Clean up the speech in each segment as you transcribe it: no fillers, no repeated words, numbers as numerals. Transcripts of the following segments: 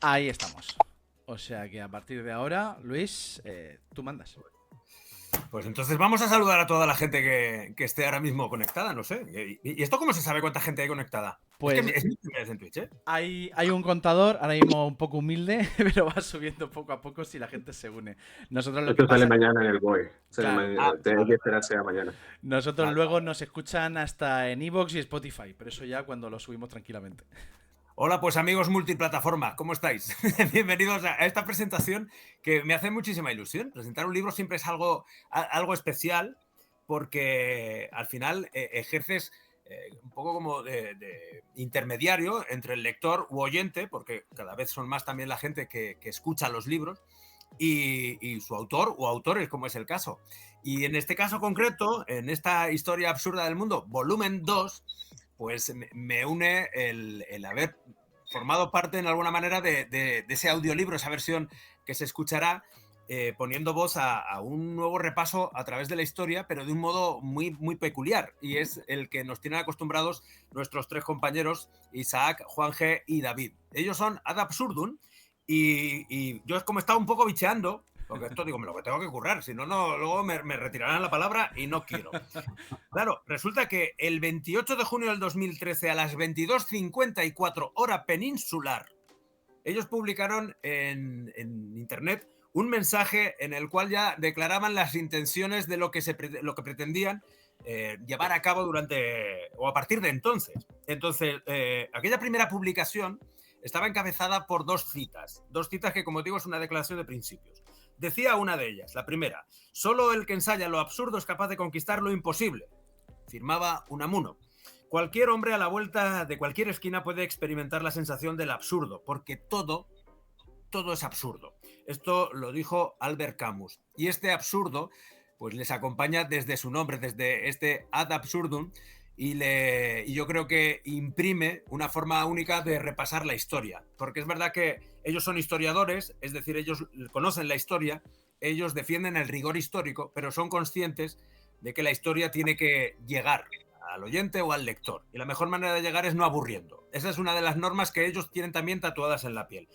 Ahí estamos. O sea que a partir de ahora, Luis, tú mandas. Pues entonces vamos a saludar a toda la gente que esté ahora mismo conectada, no sé. ¿Y esto cómo se sabe cuánta gente hay conectada? Es que Pues es mi primera vez en Twitch, ¿eh? hay un contador, ahora mismo un poco humilde, pero va subiendo poco a poco si la gente se une. Nosotros lo que Esto sale pasa... mañana en el BOE. Claro, Hay que esperarse a mañana. nosotros Vale. luego nos escuchan hasta en iVoox y Spotify, pero eso ya cuando lo subimos tranquilamente. Hola, pues amigos multiplataforma, ¿cómo estáis? Bienvenidos a esta presentación que me hace muchísima ilusión. Presentar un libro siempre es algo especial porque al final ejerces un poco como de intermediario entre el lector u oyente, porque cada vez son más también la gente que escucha los libros, y su autor o autores, como es el caso. Y en este caso concreto, en esta historia absurda del mundo, volumen 2, pues me une el haber formado parte en alguna manera de ese audiolibro, esa versión que se escuchará, poniendo voz a un nuevo repaso a través de la historia, pero de un modo muy, muy peculiar, y es el que nos tienen acostumbrados nuestros tres compañeros, Isaac, Juan G. y David. Ellos son Ad Absurdum, y yo como estaba un poco bicheando, porque esto digo, me lo tengo que currar, si no, luego me retirarán la palabra y no quiero. Claro, resulta que el 28 de junio del 2013 a las 22:54 hora peninsular, ellos publicaron en internet un mensaje en el cual ya declaraban las intenciones de lo que pretendían llevar a cabo durante o a partir de entonces. Entonces, aquella primera publicación estaba encabezada por dos citas que, como digo, es una declaración de principios. Decía una de ellas, la primera: solo el que ensaya lo absurdo es capaz de conquistar lo imposible. Firmaba Unamuno. Cualquier hombre a la vuelta de cualquier esquina puede experimentar la sensación del absurdo, porque todo es absurdo. Esto lo dijo Albert Camus. Y este absurdo, pues les acompaña desde su nombre, desde este ad absurdum, y yo creo que imprime una forma única de repasar la historia. Porque es verdad que ellos son historiadores, es decir, ellos conocen la historia, ellos defienden el rigor histórico, pero son conscientes de que la historia tiene que llegar al oyente o al lector. Y la mejor manera de llegar es no aburriendo. Esa es una de las normas que ellos tienen también tatuadas en la piel.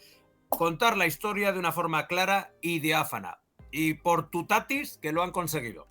Contar la historia de una forma clara y diáfana. Y por tutatis que lo han conseguido.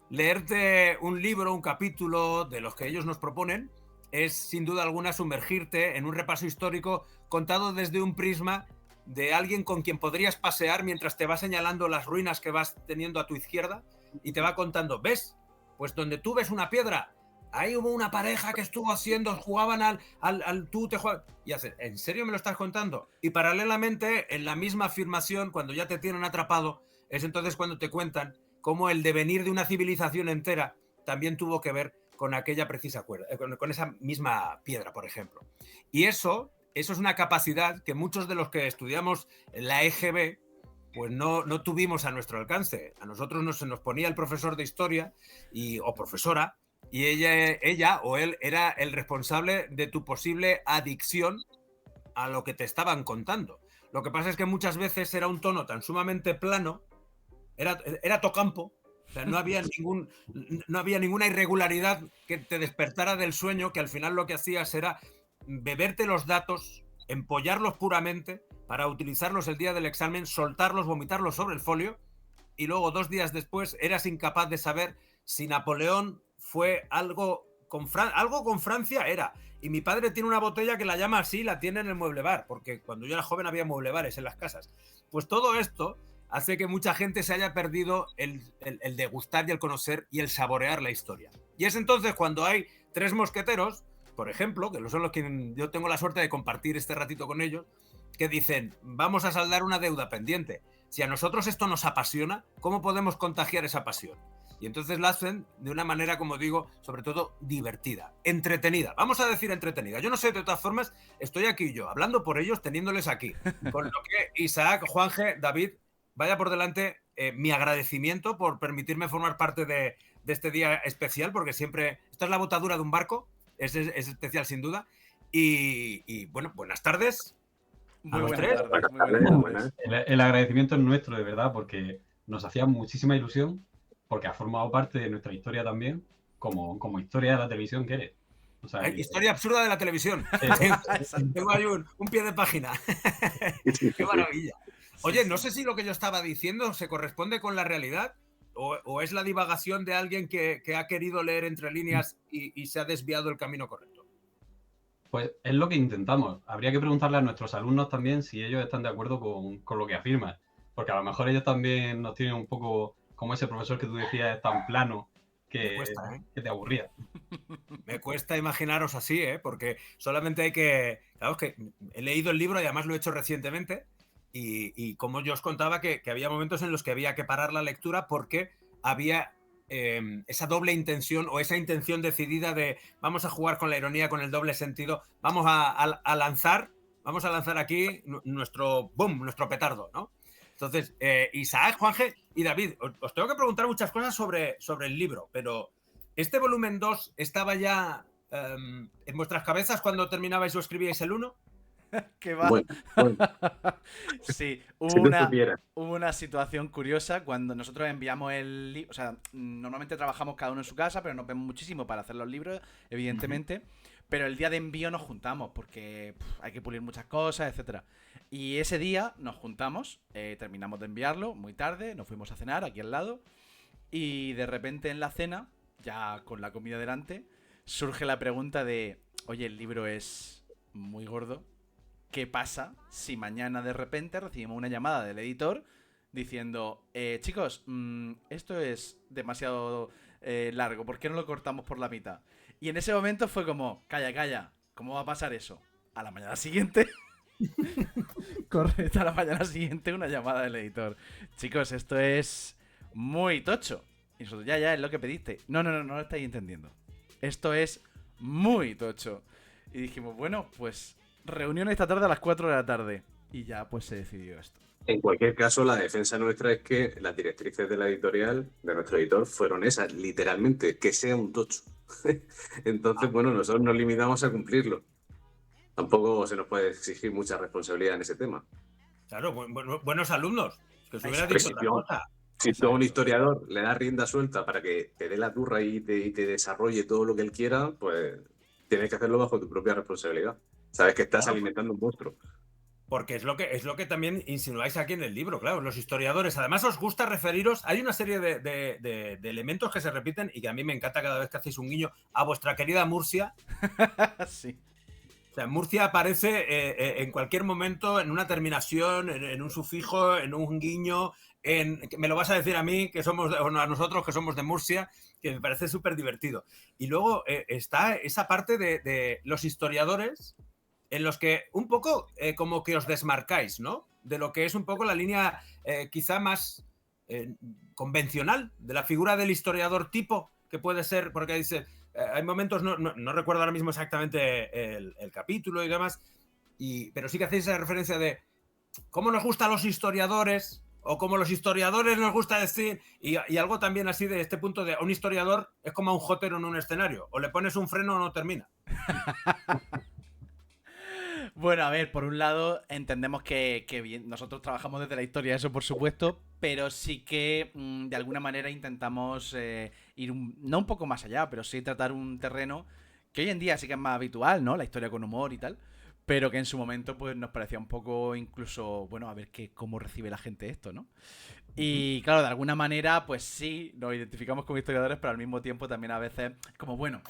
Leerte un libro, un capítulo de los que ellos nos proponen es sin duda alguna sumergirte en un repaso histórico contado desde un prisma de alguien con quien podrías pasear mientras te va señalando las ruinas que vas teniendo a tu izquierda y te va contando, ¿ves? Pues donde tú ves una piedra, ahí hubo una pareja que estuvo haciendo, jugaban al tú te juegas. Y haces, ¿en serio me lo estás contando? Y paralelamente, en la misma afirmación, cuando ya te tienen atrapado, es entonces cuando te cuentan cómo el devenir de una civilización entera también tuvo que ver con aquella precisa cuerda, con esa misma piedra, por ejemplo. Y eso es una capacidad que muchos de los que estudiamos en la EGB pues no tuvimos a nuestro alcance. A nosotros se nos ponía el profesor de historia o profesora, y ella o él era el responsable de tu posible adicción a lo que te estaban contando. Lo que pasa es que muchas veces era un tono tan sumamente plano, era tocampo, o sea, no había ninguna irregularidad que te despertara del sueño, que al final lo que hacías era beberte los datos, empollarlos puramente para utilizarlos el día del examen, soltarlos, vomitarlos sobre el folio, y luego 2 días después eras incapaz de saber si Napoleón fue algo con Francia era. Y mi padre tiene una botella que la llama así, la tiene en el mueble bar, porque cuando yo era joven había mueble bares en las casas. Pues todo esto hace que mucha gente se haya perdido el degustar y el conocer y el saborear la historia. Y es entonces cuando hay 3 mosqueteros, por ejemplo, que son los que yo tengo la suerte de compartir este ratito con ellos, que dicen, vamos a saldar una deuda pendiente. Si a nosotros esto nos apasiona, ¿cómo podemos contagiar esa pasión? Y entonces la hacen de una manera, como digo, sobre todo divertida, entretenida. Vamos a decir entretenida. Yo no sé, de todas formas, estoy aquí yo, hablando por ellos, teniéndoles aquí. Con lo que Isaac, Juanje, David, vaya por delante mi agradecimiento por permitirme formar parte de este día especial, porque siempre, esta es la botadura de un barco, es especial sin duda. Y bueno, buenas tardes. Muy los buenas tres. tardes, muy buenas tardes. El agradecimiento es nuestro, de verdad, porque nos hacía muchísima ilusión, porque ha formado parte de nuestra historia también, como historia de la televisión que eres. O sea, que- Historia absurda de la televisión. Exacto. Tengo ahí un pie de página. Qué maravilla. Oye, no sé si lo que yo estaba diciendo se corresponde con la realidad o es la divagación de alguien que ha querido leer entre líneas y se ha desviado el camino correcto. Pues es lo que intentamos. Habría que preguntarle a nuestros alumnos también si ellos están de acuerdo con lo que afirmas. Porque a lo mejor ellos también nos tienen un poco como ese profesor que tú decías es tan plano Me que, cuesta, ¿eh? que te aburría. Me cuesta imaginaros así, ¿eh? Porque solamente hay que... Claro, es que he leído el libro y además lo he hecho recientemente y como yo os contaba que había momentos en los que había que parar la lectura porque había esa doble intención o esa intención decidida de vamos a jugar con la ironía, con el doble sentido, vamos a lanzar aquí nuestro boom, nuestro petardo, ¿no? Entonces, Isaac, Juanje y David, os tengo que preguntar muchas cosas sobre el libro, pero ¿este volumen 2 estaba ya en vuestras cabezas cuando terminabais o escribíais el 1? ¿Qué va? Bueno, bueno, Sí, si tú supieras. hubo una situación curiosa cuando nosotros enviamos el libro. O sea, normalmente trabajamos cada uno en su casa, pero nos vemos muchísimo para hacer los libros, evidentemente. Pero el día de envío nos juntamos porque hay que pulir muchas cosas, etcétera. Y ese día nos juntamos, terminamos de enviarlo muy tarde, nos fuimos a cenar aquí al lado. Y de repente en la cena, ya con la comida delante, surge la pregunta de: oye, el libro es muy gordo. ¿Qué pasa si mañana de repente recibimos una llamada del editor diciendo, chicos, esto es demasiado largo, ¿por qué no lo cortamos por la mitad? Y en ese momento fue como, calla, calla, ¿cómo va a pasar eso? A la mañana siguiente, correcto, a la mañana siguiente una llamada del editor. Chicos, esto es muy tocho. Y nosotros, ya, es lo que pediste. No lo estáis entendiendo. Esto es muy tocho. Y dijimos, bueno, pues reunión esta tarde a las 4 de la tarde. Y ya pues se decidió esto. En cualquier caso, la defensa nuestra es que las directrices de la editorial, de nuestro editor, fueron esas, literalmente, que sea un tocho. Entonces, bueno, nosotros nos limitamos a cumplirlo. Tampoco se nos puede exigir mucha responsabilidad en ese tema. Claro, buenos alumnos. Que os hubiera Hombre, dicho otra cosa. Si tú a un Exacto. historiador le das rienda suelta para que te dé la turra y te desarrolle todo lo que él quiera, pues tienes que hacerlo bajo tu propia responsabilidad. Sabes que estás Claro, alimentando un monstruo. porque es lo que también insinuáis aquí en el libro, claro, los historiadores. Además, os gusta referiros, hay una serie de elementos que se repiten y que a mí me encanta cada vez que hacéis un guiño a vuestra querida Murcia. Sí. O sea, Murcia aparece en cualquier momento en una terminación, en un sufijo, en un guiño, me lo vas a decir a mí, que somos, o a nosotros que somos de Murcia, que me parece súper divertido. Y luego está esa parte de los historiadores en los que un poco como que os desmarcáis, ¿no? De lo que es un poco la línea quizá más convencional de la figura del historiador tipo, que puede ser, porque dice, hay momentos, no recuerdo ahora mismo exactamente el capítulo y demás, pero sí que hacéis esa referencia de cómo nos gustan los historiadores o como los historiadores nos gusta decir, y algo también así de este punto de un historiador es como un jotero en un escenario, o le pones un freno o no termina. Bueno, a ver, por un lado entendemos que bien, nosotros trabajamos desde la historia, eso por supuesto, pero sí que de alguna manera intentamos ir no un poco más allá, pero sí tratar un terreno que hoy en día sí que es más habitual, ¿no? La historia con humor y tal, pero que en su momento pues nos parecía un poco incluso, bueno, a ver cómo recibe la gente esto, ¿no? Y claro, de alguna manera pues sí, nos identificamos como historiadores, pero al mismo tiempo también a veces como, bueno,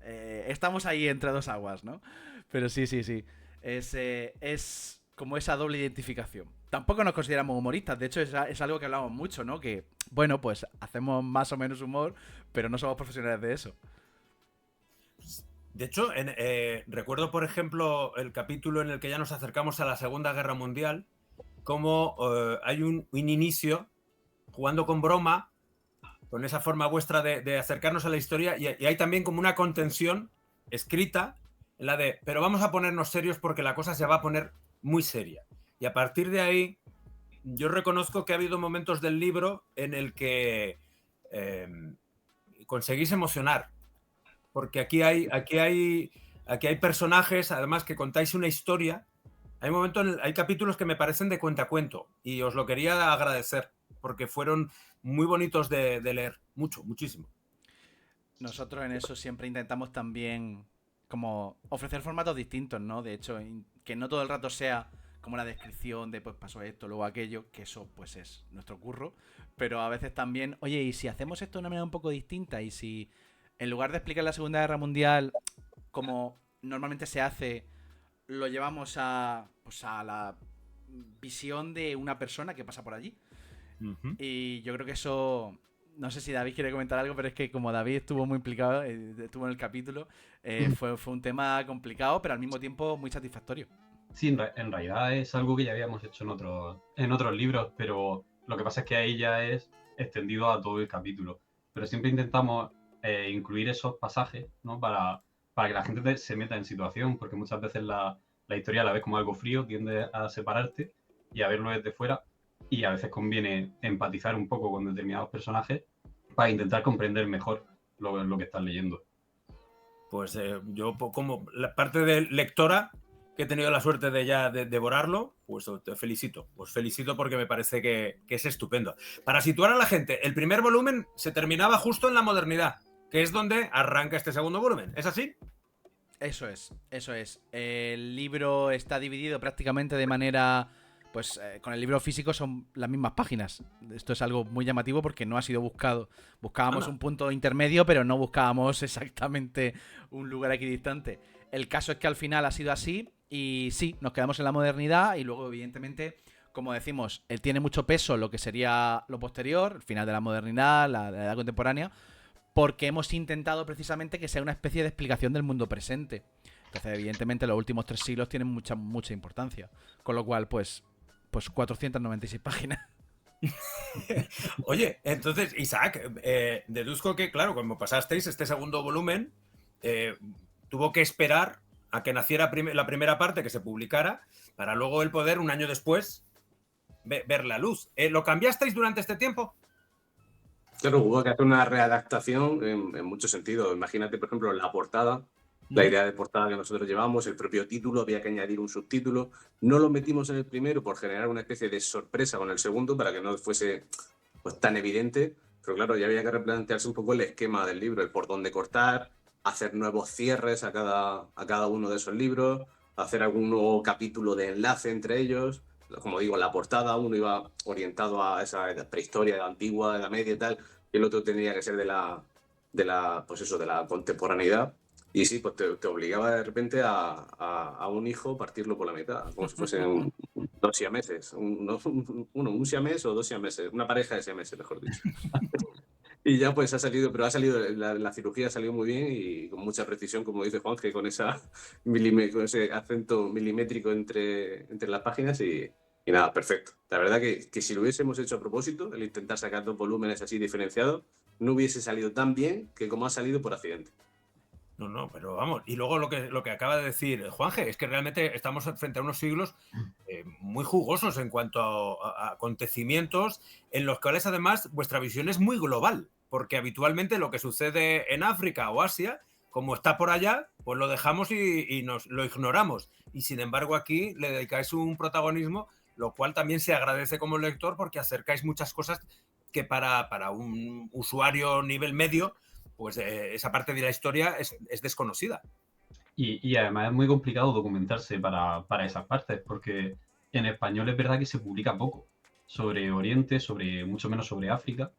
estamos ahí entre dos aguas, ¿no? Pero sí. Es como esa doble identificación. Tampoco nos consideramos humoristas, de hecho es algo que hablamos mucho, ¿no? Que, bueno, pues hacemos más o menos humor, pero no somos profesionales de eso. De hecho, recuerdo, por ejemplo, el capítulo en el que ya nos acercamos a la Segunda Guerra Mundial, como hay un inicio jugando con broma, con esa forma vuestra de acercarnos a la historia, y hay también como una contención escrita en la de, pero vamos a ponernos serios porque la cosa se va a poner muy seria. Y a partir de ahí, yo reconozco que ha habido momentos del libro en el que conseguís emocionar, porque aquí hay personajes, además, que contáis una historia. Hay momentos, hay capítulos que me parecen de cuentacuento y os lo quería agradecer porque fueron muy bonitos de leer, muchísimo. Nosotros en eso siempre intentamos también como ofrecer formatos distintos, ¿no? De hecho, que no todo el rato sea como la descripción de pues pasó esto, luego aquello, que eso pues es nuestro curro, pero a veces también, oye, ¿y si hacemos esto de una manera un poco distinta? Y si en lugar de explicar la Segunda Guerra Mundial como normalmente se hace, lo llevamos pues a la visión de una persona que pasa por allí. Y yo creo que eso... No sé si David quiere comentar algo, pero es que como David estuvo muy implicado, estuvo en el capítulo, fue un tema complicado, pero al mismo tiempo muy satisfactorio. Sí, en realidad es algo que ya habíamos hecho en otros libros, pero lo que pasa es que ahí ya es extendido a todo el capítulo. Pero siempre intentamos incluir esos pasajes, ¿no? Para que la gente se meta en situación, porque muchas veces la historia la ves como algo frío, tiende a separarte y a verlo desde fuera, y a veces conviene empatizar un poco con determinados personajes para intentar comprender mejor lo que estás leyendo. Pues yo, como la parte de lectora, que he tenido la suerte de ya devorarlo, pues te felicito. Os felicito porque me parece que es estupendo. Para situar a la gente, el primer volumen se terminaba justo en la modernidad, que es donde arranca este segundo volumen. ¿Es así? Eso es, eso es. El libro está dividido prácticamente de manera... Pues con el libro físico son las mismas páginas. Esto es algo muy llamativo porque no ha sido buscado. Buscábamos un punto intermedio, pero no buscábamos exactamente un lugar equidistante. El caso es que al final ha sido así y sí, nos quedamos en la modernidad y luego evidentemente, como decimos, él tiene mucho peso lo que sería lo posterior, el final de la modernidad, la edad contemporánea, porque hemos intentado precisamente que sea una especie de explicación del mundo presente. Entonces, evidentemente, los últimos 3 siglos tienen mucha importancia. Con lo cual, pues 496 páginas. Oye, entonces, Isaac, deduzco que, claro, cuando pasasteis este segundo volumen, tuvo que esperar a que naciera la primera parte, que se publicara, para luego el poder, un año después, ver la luz. ¿Lo cambiasteis durante este tiempo? Claro, hubo que hacer una readaptación en muchos sentidos. Imagínate, por ejemplo, la portada. La idea de portada que nosotros llevamos, el propio título, había que añadir un subtítulo. No lo metimos en el primero por generar una especie de sorpresa con el segundo para que no fuese pues, tan evidente. Pero claro, ya había que replantearse un poco el esquema del libro, el por dónde cortar, hacer nuevos cierres a cada uno de esos libros, hacer algún nuevo capítulo de enlace entre ellos. Como digo, la portada uno iba orientado a esa prehistoria, de la antigua, de la media y tal, y el otro tendría que ser de la contemporaneidad. Y sí, pues te obligaba de repente a un hijo partirlo por la mitad, como si fuesen 2 siameses. Un siamés o 2 siameses, una pareja de siameses, mejor dicho. Y ya pues ha salido, la cirugía ha salido muy bien y con mucha precisión, como dice Juan, que con ese acento milimétrico entre las páginas y nada, perfecto. La verdad que si lo hubiésemos hecho a propósito, el intentar sacar 2 volúmenes así diferenciados, no hubiese salido tan bien que como ha salido por accidente. No, pero vamos. Y luego lo que acaba de decir Juanje es que realmente estamos frente a unos siglos muy jugosos en cuanto a acontecimientos en los cuales además vuestra visión es muy global, porque habitualmente lo que sucede en África o Asia, como está por allá, pues lo dejamos y lo ignoramos. Y sin embargo aquí le dedicáis un protagonismo, lo cual también se agradece como lector porque acercáis muchas cosas que para un usuario nivel medio, pues esa parte de la historia es desconocida. Y además es muy complicado documentarse para esas partes, porque en español es verdad que se publica poco sobre Oriente, mucho menos sobre África.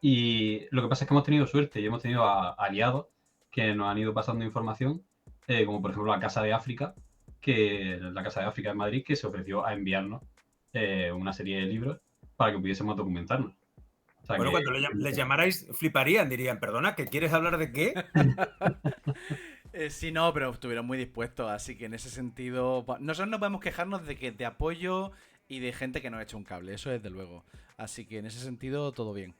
Y lo que pasa es que hemos tenido suerte y hemos tenido aliados que nos han ido pasando información, como por ejemplo la Casa de África en Madrid, que se ofreció a enviarnos una serie de libros para que pudiésemos documentarnos. O sea, bueno, cuando les llamarais, fliparían, dirían, perdona, ¿que quieres hablar de qué? Sí, no, pero estuvieron muy dispuestos, así que en ese sentido... Nosotros no podemos quejarnos de apoyo y de gente que nos echa un cable, eso desde luego. Así que en ese sentido, todo bien.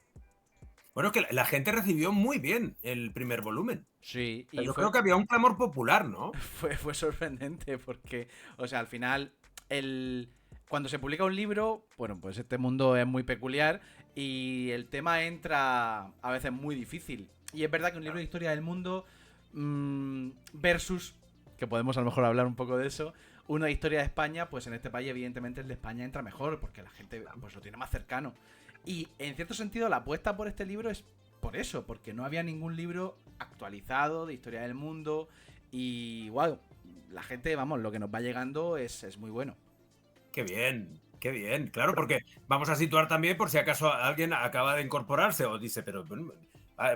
Bueno, que la gente recibió muy bien el primer volumen. Sí. Y yo creo que había un clamor popular, ¿no? Fue sorprendente porque, o sea, al final, cuando se publica un libro, bueno, pues este mundo es muy peculiar y el tema entra a veces muy difícil. Y es verdad que un libro de historia del mundo versus, que podemos a lo mejor hablar un poco de eso, una historia de España, pues en este país evidentemente el de España entra mejor porque la gente pues lo tiene más cercano. Y en cierto sentido la apuesta por este libro es por eso, porque no había ningún libro actualizado de historia del mundo y, wow, la gente, vamos, lo que nos va llegando es muy bueno. Qué bien, claro, porque vamos a situar también por si acaso alguien acaba de incorporarse o dice, pero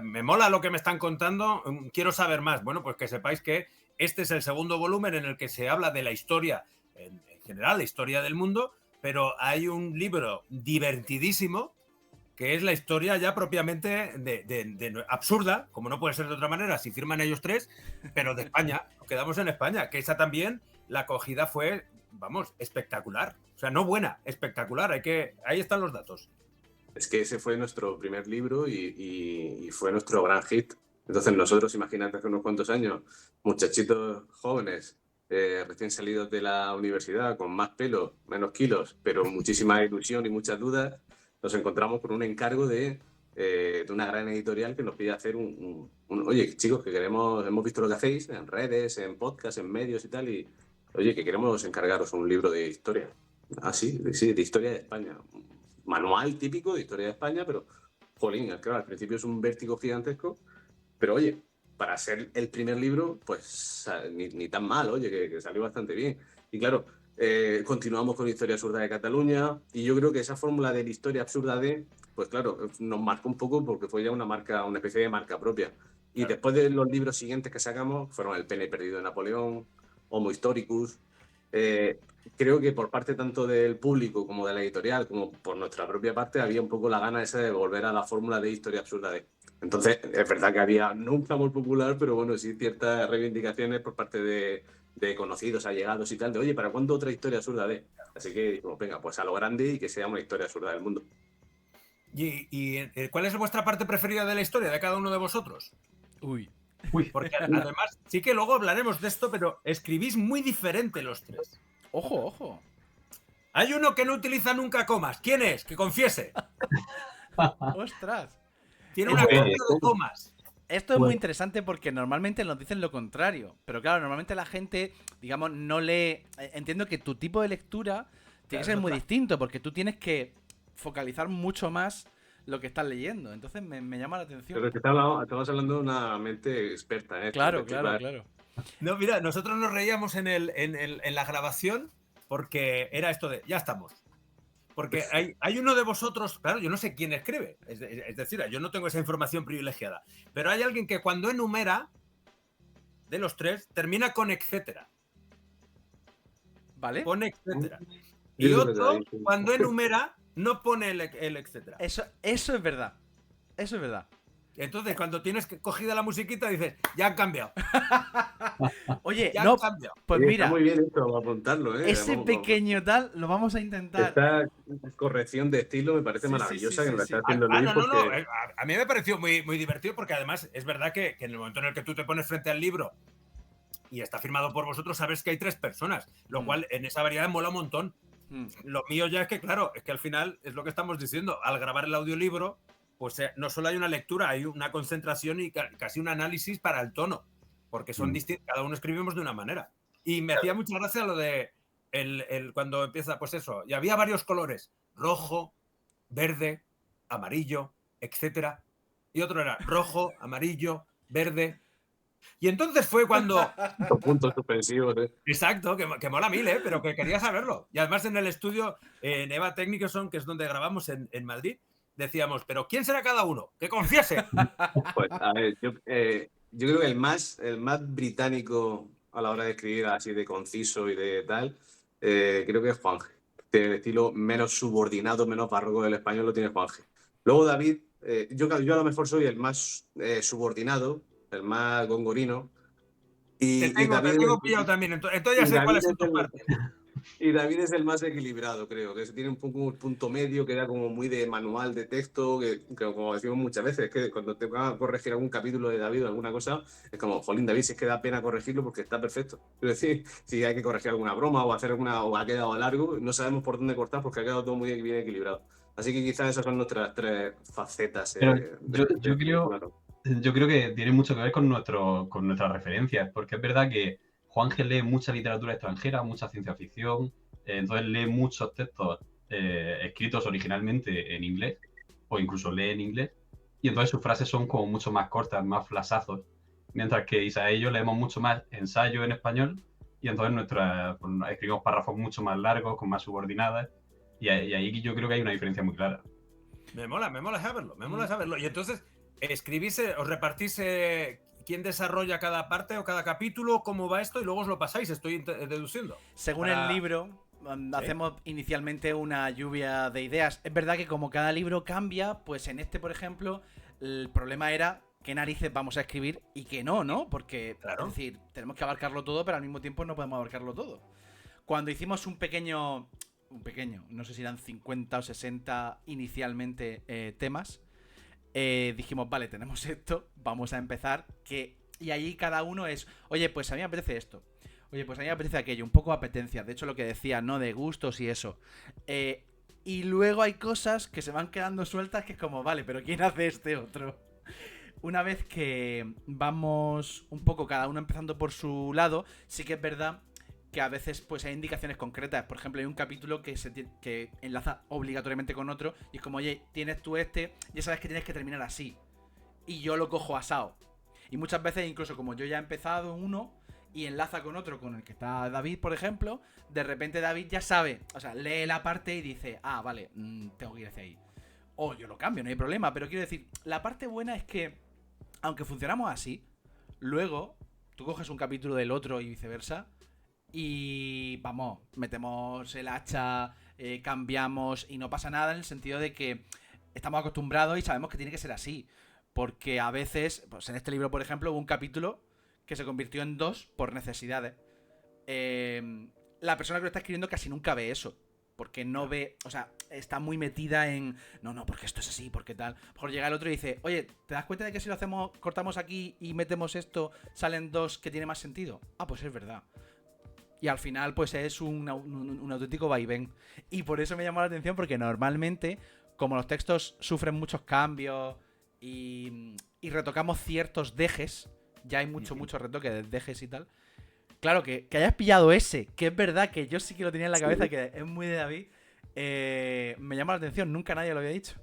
me mola lo que me están contando, quiero saber más. Bueno, pues que sepáis que este es el segundo volumen en el que se habla de la historia, en general, la historia del mundo, pero hay un libro divertidísimo que es la historia ya propiamente absurda, como no puede ser de otra manera si firman ellos tres, pero de España, nos quedamos en España, que esa también, la acogida fue, vamos, espectacular. O sea, no buena, espectacular. Ahí están los datos. Es que ese fue nuestro primer libro y fue nuestro gran hit. Entonces nosotros, imagínate, hace unos cuantos años, muchachitos jóvenes, recién salidos de la universidad, con más pelo, menos kilos, pero muchísima ilusión y muchas dudas, nos encontramos con un encargo de una gran editorial que nos pide hacer oye, chicos, que hemos visto lo que hacéis en redes, en podcasts, en medios y tal, y oye, que queremos encargaros un libro de historia. Ah, sí, de historia de España. Manual típico de historia de España, pero, jolín, claro, al principio es un vértigo gigantesco, pero oye, para ser el primer libro, pues ni tan mal, oye, que salió bastante bien. Y claro, continuamos con Historia Absurda de Cataluña, y yo creo que esa fórmula de la historia absurda pues claro, nos marcó un poco porque fue ya una especie de marca propia. Y claro, después de los libros siguientes que sacamos, fueron El pene perdido de Napoleón, Homo Historicus. Creo que por parte tanto del público como de la editorial, como por nuestra propia parte, había un poco la gana esa de volver a la fórmula de historia absurda Entonces, es verdad que había no un clamor popular, pero bueno, sí ciertas reivindicaciones por parte de conocidos, allegados y tal, de oye, ¿para cuándo otra historia absurda Así que dijimos, venga, pues a lo grande y que sea una historia absurda del mundo. ¿Y cuál es vuestra parte preferida de la historia de cada uno de vosotros? Uy. Porque además, sí que luego hablaremos de esto, pero escribís muy diferente los tres. Ojo. Hay uno que no utiliza nunca comas. ¿Quién es? Que confiese. ¡Ostras! Tiene una copia de comas. Esto es muy interesante porque normalmente nos dicen lo contrario. Pero claro, normalmente la gente, digamos, no lee... Entiendo que tu tipo de lectura tiene que ser muy distinto porque tú tienes que focalizar mucho más lo que estás leyendo. Entonces me llama la atención. Pero es que estamos hablando de una mente experta, ¿eh? Claro. No, mira, nosotros nos reíamos en la grabación porque era esto de, ya estamos. Porque hay uno de vosotros, claro, yo no sé quién escribe, es decir, yo no tengo esa información privilegiada, pero hay alguien que cuando enumera, de los tres, termina con etcétera. ¿Vale? Pone etcétera. Y otro, cuando enumera, no pone el etcétera. Eso es verdad. Eso es verdad. Entonces, cuando tienes cogida la musiquita, dices, ya han cambiado. Oye, ya no, han cambiado. Pues sí, mira. Está muy bien esto, apuntarlo, ¿eh? Ese pequeño tal, lo vamos a intentar. Esta corrección de estilo me parece maravillosa que nos está haciendo Luis. No. A mí me pareció muy, muy divertido porque además es verdad que en el momento en el que tú te pones frente al libro y está firmado por vosotros, sabes que hay tres personas, lo cual en esa variedad mola un montón. Lo mío ya es que, claro, es que al final es lo que estamos diciendo. Al grabar el audiolibro, pues no solo hay una lectura, hay una concentración y casi un análisis para el tono, porque son distintos, cada uno escribimos de una manera. Y me hacía mucha gracia lo de cuando empieza, pues eso, y había varios colores, rojo, verde, amarillo, etcétera. Y otro era rojo, amarillo, verde. Y entonces fue cuando... Los puntos suspensivos, ¿eh? Exacto, que mola mil, ¿eh? Pero que quería saberlo. Y además en el estudio, en Eva Technicolor, que es donde grabamos en Madrid, decíamos, ¿pero quién será cada uno? ¡Que confiese! Pues, a ver, yo creo que el más británico a la hora de escribir así de conciso y de tal, creo que es Juanje. El estilo menos subordinado, menos barroco del español lo tiene Juanje. Luego David, yo a lo mejor soy el más subordinado, el más gongorino. Te tengo pillado también, entonces ya sé cuál es tu parte. Y David es el más equilibrado, creo, que tiene un poco un punto medio, que era como muy de manual de texto, que como decimos muchas veces, es que cuando te van a corregir algún capítulo de David o alguna cosa, es como, jolín, David, si es que da pena corregirlo porque está perfecto. Es decir, si hay que corregir alguna broma o hacer o ha quedado largo, no sabemos por dónde cortar porque ha quedado todo muy bien equilibrado. Así que quizás esas son nuestras tres facetas. Yo creo que tiene mucho que ver con nuestras referencias, porque es verdad que Juanje lee mucha literatura extranjera, mucha ciencia ficción, entonces lee muchos textos escritos originalmente en inglés, o incluso lee en inglés, y entonces sus frases son como mucho más cortas, más flasazos. Mientras que Isaías y yo leemos mucho más ensayo en español y entonces pues, escribimos párrafos mucho más largos, con más subordinadas, y ahí yo creo que hay una diferencia muy clara. Me mola saberlo. Y entonces, ¿escribís, os repartís quién desarrolla cada parte o cada capítulo? ¿Cómo va esto? Y luego os lo pasáis, estoy deduciendo. Según el libro, hacemos inicialmente una lluvia de ideas. Es verdad que como cada libro cambia, pues en este, por ejemplo, el problema era qué narices vamos a escribir y qué no, ¿no? Porque, Claro. es decir, tenemos que abarcarlo todo, pero al mismo tiempo no podemos abarcarlo todo. Cuando hicimos un pequeño, no sé si eran 50 o 60 inicialmente temas, dijimos, vale, tenemos esto, vamos a empezar, y ahí cada uno es, oye, pues a mí me apetece esto, oye, pues a mí me apetece aquello, un poco apetencia, de hecho lo que decía, ¿no? De gustos y eso. Y luego hay cosas que se van quedando sueltas que es como, vale, pero ¿quién hace este otro? Una vez que vamos un poco cada uno empezando por su lado, sí que es verdad que a veces pues hay indicaciones concretas. Por ejemplo, hay un capítulo que enlaza obligatoriamente con otro y es como, oye, tienes tú este, ya sabes que tienes que terminar así. Y yo lo cojo asado. Y muchas veces, incluso como yo ya he empezado uno y enlaza con otro, con el que está David, por ejemplo, de repente David ya sabe, o sea, lee la parte y dice, ah, vale, tengo que ir hacia ahí. O yo lo cambio, no hay problema. Pero quiero decir, la parte buena es que, aunque funcionamos así, luego tú coges un capítulo del otro y viceversa, y vamos, metemos el hacha, cambiamos y no pasa nada, en el sentido de que estamos acostumbrados y sabemos que tiene que ser así. Porque a veces, pues en este libro, por ejemplo, hubo un capítulo que se convirtió en 2 por necesidades. La persona que lo está escribiendo casi nunca ve eso. Porque no ve, o sea, está muy metida en, no, porque esto es así, porque tal. A lo mejor llega el otro y dice, oye, ¿te das cuenta de que si lo hacemos, cortamos aquí y metemos esto, salen 2 que tiene más sentido? Ah, pues es verdad. Y al final, pues es un auténtico vaivén. Y por eso me llamó la atención, porque normalmente, como los textos sufren muchos cambios y retocamos ciertos dejes, ya hay mucho retoque de dejes y tal. Claro, que hayas pillado ese, que es verdad que yo sí que lo tenía en la cabeza, que es muy de David, me llama la atención, nunca nadie lo había dicho.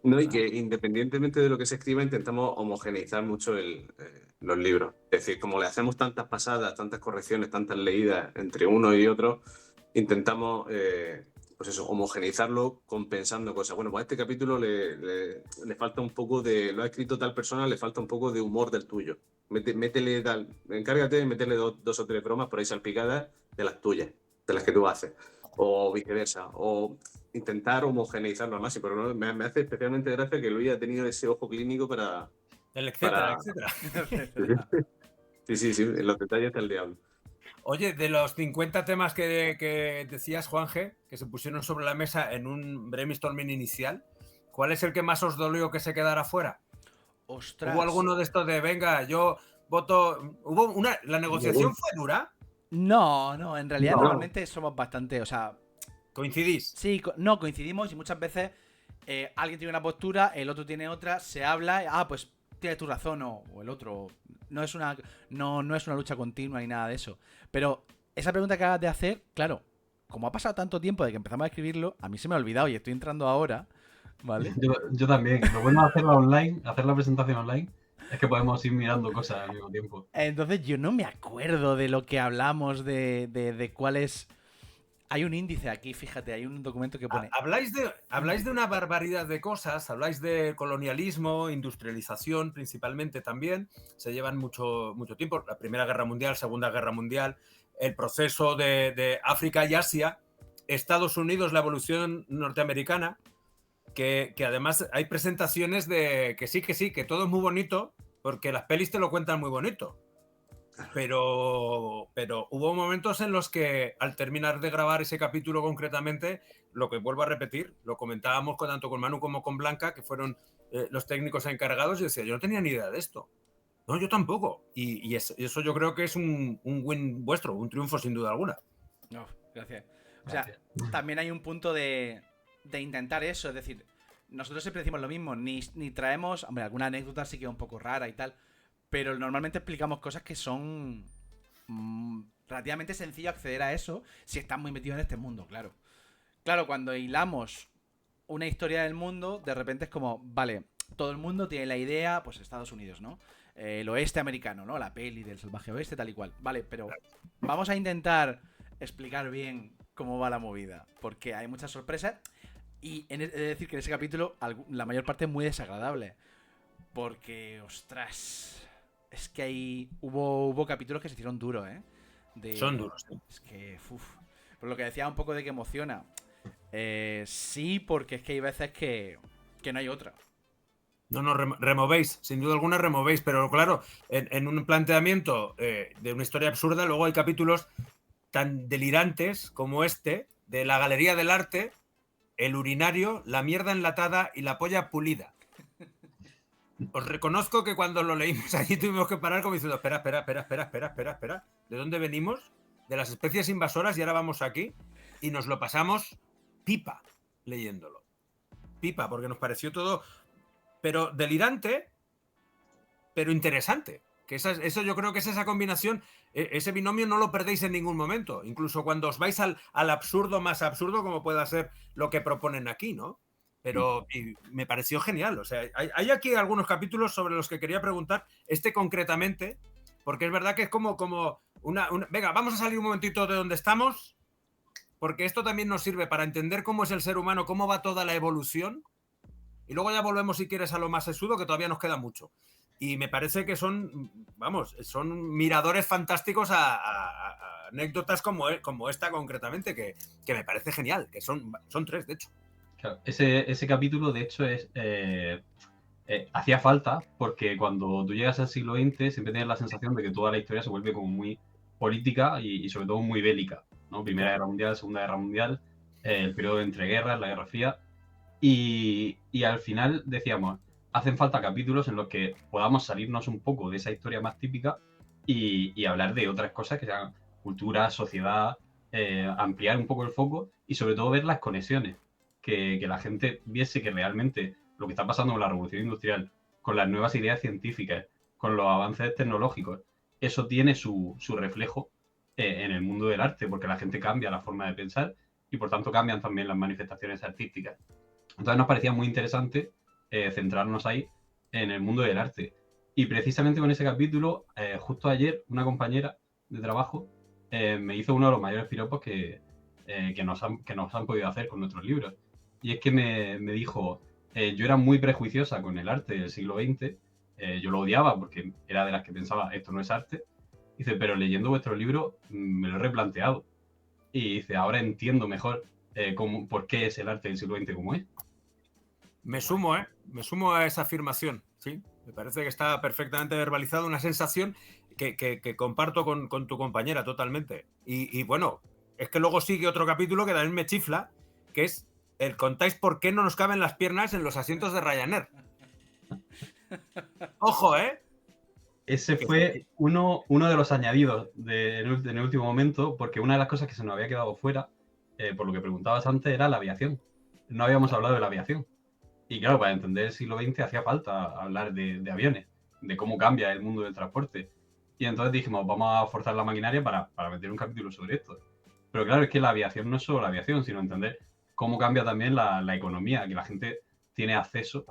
No, y que independientemente de lo que se escriba, intentamos homogeneizar mucho los libros. Es decir, como le hacemos tantas pasadas, tantas correcciones, tantas leídas entre uno y otro, intentamos, pues eso, homogeneizarlo compensando cosas. Bueno, pues a este capítulo le falta un poco de... Lo ha escrito tal persona, le falta un poco de humor del tuyo. Métele tal... Encárgate de meterle dos o tres bromas por ahí salpicadas de las tuyas, de las que tú haces. O viceversa. O intentar homogeneizarlo al máximo, pero me hace especialmente gracia que Luis ha tenido ese ojo clínico para... El etcétera. Sí, en los detalles está el diablo. Oye, de los 50 temas que decías, Juanje, que se pusieron sobre la mesa en un brainstorming inicial, ¿cuál es el que más os dolió que se quedara fuera? ¡Ostras! ¿Hubo alguno de estos de, venga, yo voto... ¿La negociación fue dura? No, en realidad normalmente somos bastante, o sea... ¿Coincidís? Sí, coincidimos y muchas veces alguien tiene una postura, el otro tiene otra, se habla, pues tienes tu razón o el otro. No es una lucha continua ni nada de eso. Pero esa pregunta que acabas de hacer, claro, como ha pasado tanto tiempo de que empezamos a escribirlo, a mí se me ha olvidado y estoy entrando ahora, ¿vale? Yo también. Lo bueno de hacerla online, hacer la presentación online, es que podemos ir mirando cosas al mismo tiempo. Entonces yo no me acuerdo de lo que hablamos, de cuál es... Hay un índice aquí, fíjate, hay un documento que pone... Habláis de una barbaridad de cosas, habláis de colonialismo, industrialización principalmente también, se llevan mucho tiempo, la Primera Guerra Mundial, Segunda Guerra Mundial, el proceso de África y Asia, Estados Unidos, la evolución norteamericana, que además hay presentaciones de que sí, que todo es muy bonito, porque las pelis te lo cuentan muy bonito. Pero hubo momentos en los que al terminar de grabar ese capítulo concretamente, lo que vuelvo a repetir, lo comentábamos tanto con Manu como con Blanca, que fueron los técnicos encargados, y decía, yo no tenía ni idea de esto. No, yo tampoco. Y eso yo creo que es un win vuestro, un triunfo sin duda alguna. No, gracias. O sea, también hay un punto de intentar eso, es decir, nosotros siempre decimos lo mismo, ni traemos, hombre, alguna anécdota sí que es un poco rara y tal, pero normalmente explicamos cosas que son relativamente sencillo acceder a eso si estás muy metido en este mundo, claro. Claro, cuando hilamos una historia del mundo, de repente es como, vale, todo el mundo tiene la idea, pues Estados Unidos, ¿no? El oeste americano, ¿no? La peli del salvaje oeste, tal y cual. Vale, pero vamos a intentar explicar bien cómo va la movida, porque hay muchas sorpresas y he de decir que en ese capítulo la mayor parte es muy desagradable, porque, ostras, es que hubo capítulos que se hicieron duros, ¿eh? Son duros, ¿eh? Es que, por lo que decía un poco de que emociona. Sí, porque es que hay veces que no hay otra. No, removéis, sin duda alguna removéis, pero claro, en un planteamiento de una historia absurda, luego hay capítulos tan delirantes como este, de la Galería del Arte, el urinario, la mierda enlatada y la polla pulida. Os reconozco que cuando lo leímos allí tuvimos que parar como diciendo, espera, ¿de dónde venimos? De las especies invasoras y ahora vamos aquí y nos lo pasamos pipa leyéndolo. Pipa, porque nos pareció todo... pero delirante, pero interesante. Que eso yo creo que es esa combinación, ese binomio no lo perdéis en ningún momento. Incluso cuando os vais al absurdo más absurdo, como pueda ser lo que proponen aquí, ¿no? Pero me pareció genial. O sea, hay aquí algunos capítulos sobre los que quería preguntar, este concretamente, porque es verdad que es como una... Venga, vamos a salir un momentito de donde estamos, porque esto también nos sirve para entender cómo es el ser humano, cómo va toda la evolución. Y luego ya volvemos, si quieres, a lo más sesudo, que todavía nos queda mucho. Y me parece que son miradores fantásticos a anécdotas como esta concretamente, que me parece genial, que son 3, de hecho. Claro, ese capítulo, de hecho, hacía falta, porque cuando tú llegas al siglo XX siempre tienes la sensación de que toda la historia se vuelve como muy política y sobre todo muy bélica, ¿no? Primera Guerra Mundial, Segunda Guerra Mundial, el periodo entre guerras, la Guerra Fría. Y al final decíamos, hacen falta capítulos en los que podamos salirnos un poco de esa historia más típica y hablar de otras cosas que sean cultura, sociedad, ampliar un poco el foco y sobre todo ver las conexiones, que la gente viese que realmente lo que está pasando con la revolución industrial, con las nuevas ideas científicas, con los avances tecnológicos, eso tiene su reflejo en el mundo del arte, porque la gente cambia la forma de pensar y por tanto cambian también las manifestaciones artísticas. Entonces nos parecía muy interesante centrarnos ahí en el mundo del arte. Y precisamente con ese capítulo, justo ayer, una compañera de trabajo me hizo uno de los mayores piropos que nos han podido hacer con nuestros libros. Y es que me dijo, yo era muy prejuiciosa con el arte del siglo XX, yo lo odiaba porque era de las que pensaba, esto no es arte. Dice, pero leyendo vuestro libro me lo he replanteado. Y dice, ahora entiendo mejor por qué es el arte del siglo XX como es. Me sumo a esa afirmación, sí. Me parece que está perfectamente verbalizado, una sensación que comparto con tu compañera totalmente. Y bueno, es que luego sigue otro capítulo que también me chifla, que es el contáis por qué no nos caben las piernas en los asientos de Ryanair. Ojo, ¿eh? Ese fue uno de los añadidos en el último momento, porque una de las cosas que se nos había quedado fuera, por lo que preguntabas antes, era la aviación. No habíamos hablado de la aviación. Y claro, para entender el siglo XX hacía falta hablar de aviones, de cómo cambia el mundo del transporte. Y entonces dijimos, vamos a forzar la maquinaria para meter un capítulo sobre esto. Pero claro, es que la aviación no es solo la aviación, sino entender cómo cambia también la economía, que la gente tiene acceso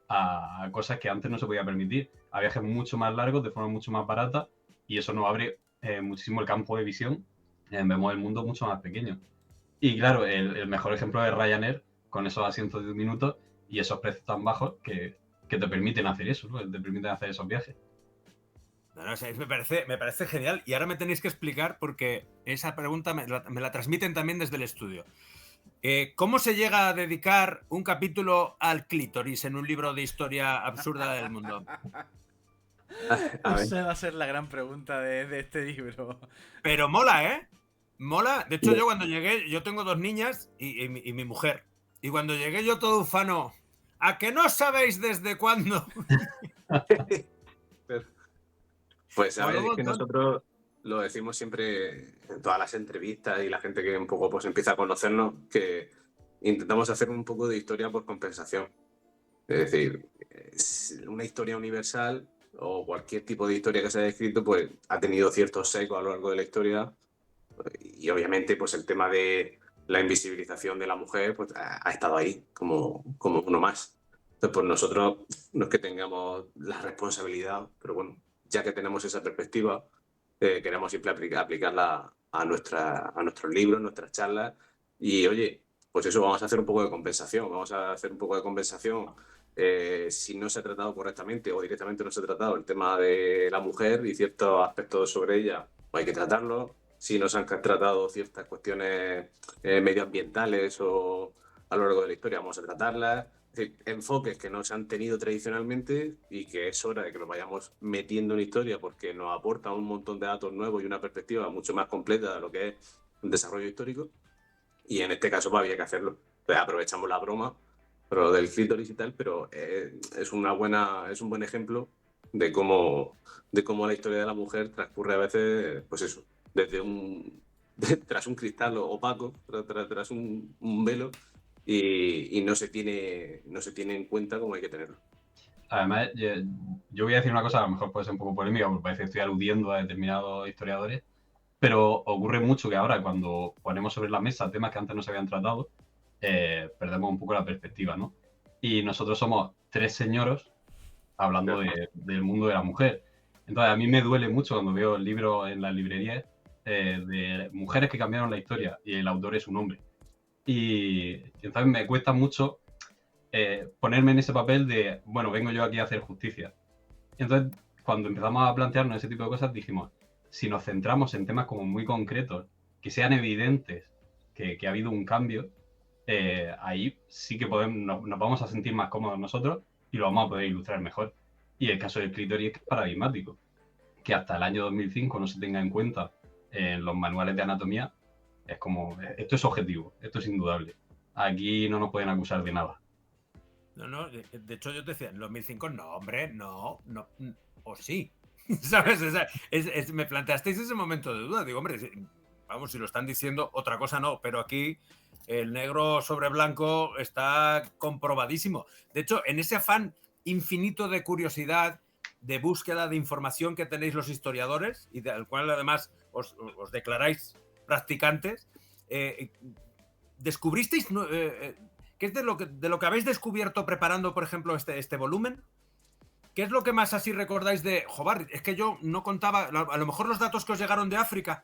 a cosas que antes no se podía permitir, a viajes mucho más largos, de forma mucho más barata, y eso nos abre muchísimo el campo de visión, vemos el mundo mucho más pequeño. Y claro, el mejor ejemplo es Ryanair, con esos asientos de 1 minuto y esos precios tan bajos que te permiten hacer eso, ¿no? Te permiten hacer esos viajes. No, o sea, me parece genial. Y ahora me tenéis que explicar, porque esa pregunta me la transmiten también desde el estudio. ¿Cómo se llega a dedicar un capítulo al clítoris en un libro de historia absurda del mundo? Esa va a ser la gran pregunta de este libro. Pero mola, ¿eh? Mola. De hecho, yo cuando llegué, yo tengo 2 niñas y mi mujer. Y cuando llegué yo todo ufano, ¿a que no sabéis desde cuándo? Pues a ver, es que nosotros lo decimos siempre en todas las entrevistas y la gente que un poco pues empieza a conocernos, que intentamos hacer un poco de historia por compensación. Es decir, una historia universal o cualquier tipo de historia que se haya escrito, pues ha tenido ciertos ecos a lo largo de la historia, y obviamente pues el tema de la invisibilización de la mujer pues ha estado ahí como uno más. Entonces, pues nosotros no es que tengamos la responsabilidad, pero bueno, ya que tenemos esa perspectiva, queremos siempre aplicarla a nuestros libros, nuestras charlas. Y oye, pues eso, vamos a hacer un poco de compensación. Vamos a hacer un poco de compensación si no se ha tratado correctamente o directamente no se ha tratado el tema de la mujer y ciertos aspectos sobre ella, pues hay que tratarlo. Si no se han tratado ciertas cuestiones medioambientales o a lo largo de la historia, vamos a tratarlas. Es decir, enfoques que no se han tenido tradicionalmente y que es hora de que los vayamos metiendo en historia porque nos aporta un montón de datos nuevos y una perspectiva mucho más completa de lo que es un desarrollo histórico. Y en este caso pues, había que hacerlo. Entonces, aprovechamos la broma, pero lo del clítoris y tal, pero es un buen ejemplo de cómo la historia de la mujer transcurre a veces, pues eso, desde tras un cristal opaco, tras un velo, y no se tiene en cuenta como hay que tenerlo. Además, yo voy a decir una cosa, a lo mejor puede ser un poco polémica, porque parece que estoy aludiendo a determinados historiadores, pero ocurre mucho que ahora cuando ponemos sobre la mesa temas que antes no se habían tratado, perdemos un poco la perspectiva, ¿no? Y nosotros somos 3 señoros hablando del mundo de la mujer. Entonces, a mí me duele mucho cuando veo libros en las librerías de mujeres que cambiaron la historia y el autor es un hombre. Y entonces me cuesta mucho ponerme en ese papel de, bueno, vengo yo aquí a hacer justicia. Entonces, cuando empezamos a plantearnos ese tipo de cosas, dijimos, si nos centramos en temas como muy concretos, que sean evidentes que ha habido un cambio, ahí sí que nos vamos a sentir más cómodos nosotros y lo vamos a poder ilustrar mejor. Y el caso del clítoris es paradigmático. Que hasta el año 2005 no se tenga en cuenta en los manuales de anatomía, es como, esto es objetivo, esto es indudable. Aquí no nos pueden acusar de nada. No, de hecho yo te decía, en 2005, no, hombre, no, o sí, ¿sabes? O sea, me planteasteis ese momento de duda, digo, hombre, vamos, si lo están diciendo, otra cosa no, pero aquí el negro sobre blanco está comprobadísimo. De hecho, en ese afán infinito de curiosidad, de búsqueda de información que tenéis los historiadores, y del cual además os declaráis practicantes, ¿descubristeis... ¿qué es de lo que habéis descubierto preparando, por ejemplo, este volumen? ¿Qué es lo que más así recordáis de... Joder, es que yo no contaba... A lo mejor los datos que os llegaron de África.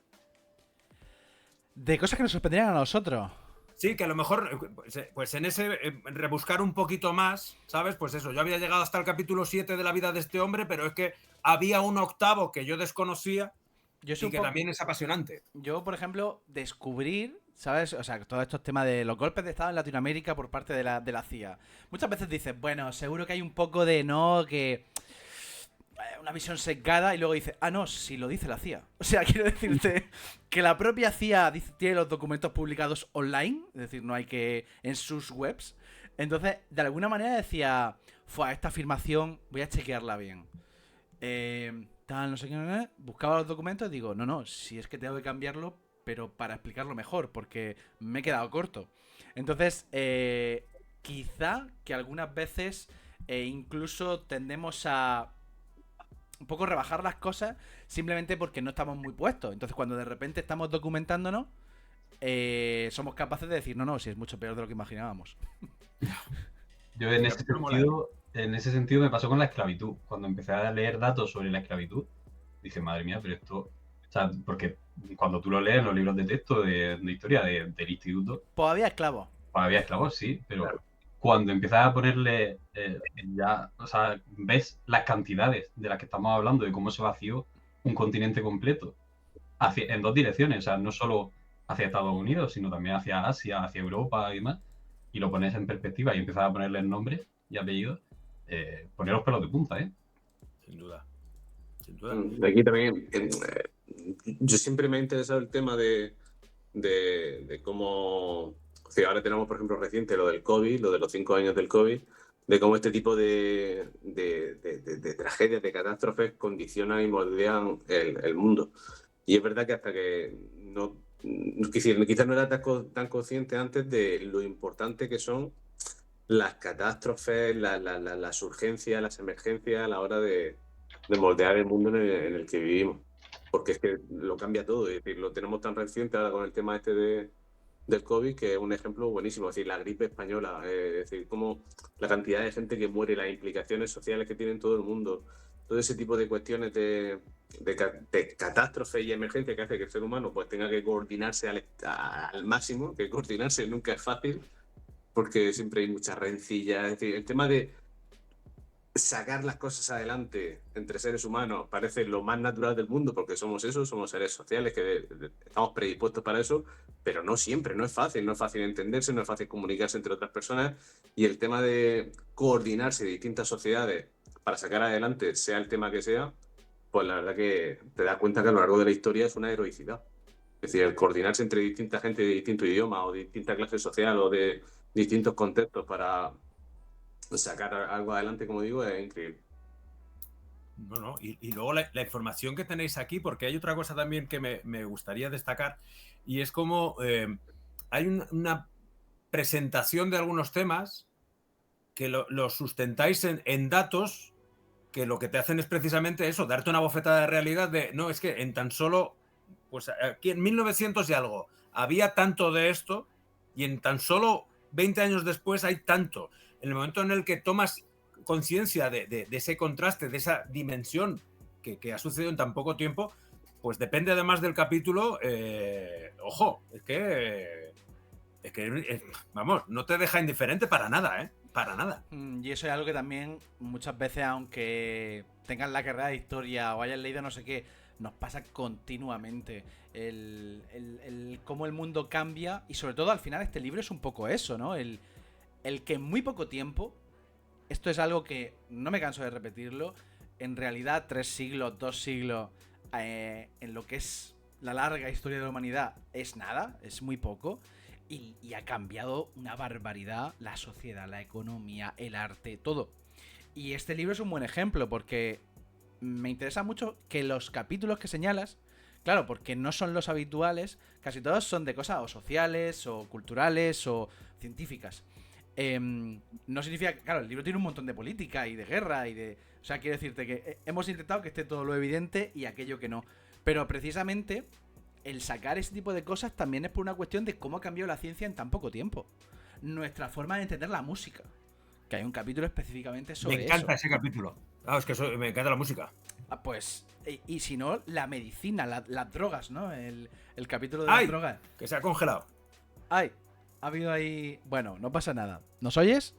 De cosas que nos sorprendieran a nosotros. Sí, que a lo mejor, pues en ese rebuscar un poquito más, ¿sabes? Pues eso, yo había llegado hasta el capítulo 7 de la vida de este hombre, pero es que había un octavo que yo desconocía y que también es apasionante. Yo, por ejemplo, descubrir, ¿sabes? O sea, todos estos temas de los golpes de Estado en Latinoamérica por parte de la CIA. Muchas veces dices, bueno, seguro que hay un poco de no, que... una visión sesgada y luego dice, no, si lo dice la CIA. O sea, quiero decirte que la propia CIA tiene los documentos publicados online, es decir, no hay que en sus webs. Entonces, de alguna manera decía, esta afirmación voy a chequearla bien. Tal, no sé qué, buscaba los documentos y digo, no, si es que tengo que cambiarlo, pero para explicarlo mejor, porque me he quedado corto. Entonces, quizá que algunas veces incluso tendemos a un poco rebajar las cosas simplemente porque no estamos muy puestos. Entonces, cuando de repente estamos documentándonos, somos capaces de decir, no, si es mucho peor de lo que imaginábamos. Yo en ese sentido me pasó con la esclavitud. Cuando empecé a leer datos sobre la esclavitud, dije, madre mía, pero esto... O sea, porque cuando tú lo lees en los libros de texto de historia del instituto... Pues había esclavos. Pues había esclavos, sí, pero... Claro. Cuando empiezas a ponerle o sea, ves las cantidades de las que estamos hablando, de cómo se vació un continente completo en 2 direcciones, o sea, no solo hacia Estados Unidos, sino también hacia Asia, hacia Europa y demás, y lo pones en perspectiva y empiezas a ponerle nombres y apellidos, poner los pelos de punta, ¿eh? Sin duda. Aquí también, yo siempre me ha interesado el tema de cómo... O sea, ahora tenemos, por ejemplo, reciente lo del COVID, lo de los 5 años del COVID, de cómo este tipo de tragedias, de catástrofes condicionan y moldean el mundo. Y es verdad que hasta que quizás no era tan consciente antes de lo importante que son las catástrofes, las urgencias, las emergencias a la hora de moldear el mundo en el que vivimos. Porque es que lo cambia todo. Es decir, lo tenemos tan reciente ahora con el tema este del COVID, que es un ejemplo buenísimo. Es decir, la gripe española, es decir, como la cantidad de gente que muere, las implicaciones sociales que tiene en todo el mundo, todo ese tipo de cuestiones de catástrofe y emergencia que hace que el ser humano pues tenga que coordinarse al máximo, que coordinarse nunca es fácil, porque siempre hay muchas rencillas. Es decir, el tema de sacar las cosas adelante entre seres humanos parece lo más natural del mundo, porque somos eso, somos seres sociales que estamos predispuestos para eso, pero no siempre, no es fácil, no es fácil entenderse, no es fácil comunicarse entre otras personas, y el tema de coordinarse de distintas sociedades para sacar adelante, sea el tema que sea, pues la verdad que te das cuenta que a lo largo de la historia es una heroicidad. Es decir, el coordinarse entre distinta gente de distinto idioma o de distinta clase social o de distintos contextos para sacar algo adelante, como digo, es increíble. No. Y luego la información que tenéis aquí, porque hay otra cosa también que me gustaría destacar, y es como hay una presentación de algunos temas que lo sustentáis en datos que lo que te hacen es precisamente eso, darte una bofetada de realidad de, no, es que en tan solo, pues aquí en 1900 y algo, había tanto de esto y en tan solo 20 años después hay tanto. En el momento en el que tomas conciencia de ese contraste, de esa dimensión que ha sucedido en tan poco tiempo, pues depende además del capítulo, ojo, vamos, no te deja indiferente para nada, ¿eh? Para nada. Y eso es algo que también muchas veces, aunque tengan la carrera de historia o hayan leído no sé qué, nos pasa continuamente. El cómo el mundo cambia, y sobre todo al final este libro es un poco eso, ¿no? El que en muy poco tiempo, esto es algo que no me canso de repetirlo, en realidad 3 siglos, 2 siglos, en lo que es la larga historia de la humanidad, es nada, es muy poco. Y ha cambiado una barbaridad la sociedad, la economía, el arte, todo. Y este libro es un buen ejemplo porque me interesa mucho que los capítulos que señalas, claro, porque no son los habituales, casi todos son de cosas o sociales, o culturales, o científicas. No significa, claro, el libro tiene un montón de política y de guerra y de... O sea, quiero decirte que hemos intentado que esté todo lo evidente y aquello que no. Pero precisamente el sacar ese tipo de cosas también es por una cuestión de cómo ha cambiado la ciencia en tan poco tiempo. Nuestra forma de entender la música. Que hay un capítulo específicamente sobre eso. Me encanta ese capítulo. Claro, es que me encanta la música. Pues, y si no, la medicina, las drogas, ¿no? El capítulo de las drogas. Que se ha congelado. ¡Ay! Ha habido ahí... Bueno, no pasa nada. ¿Nos oyes?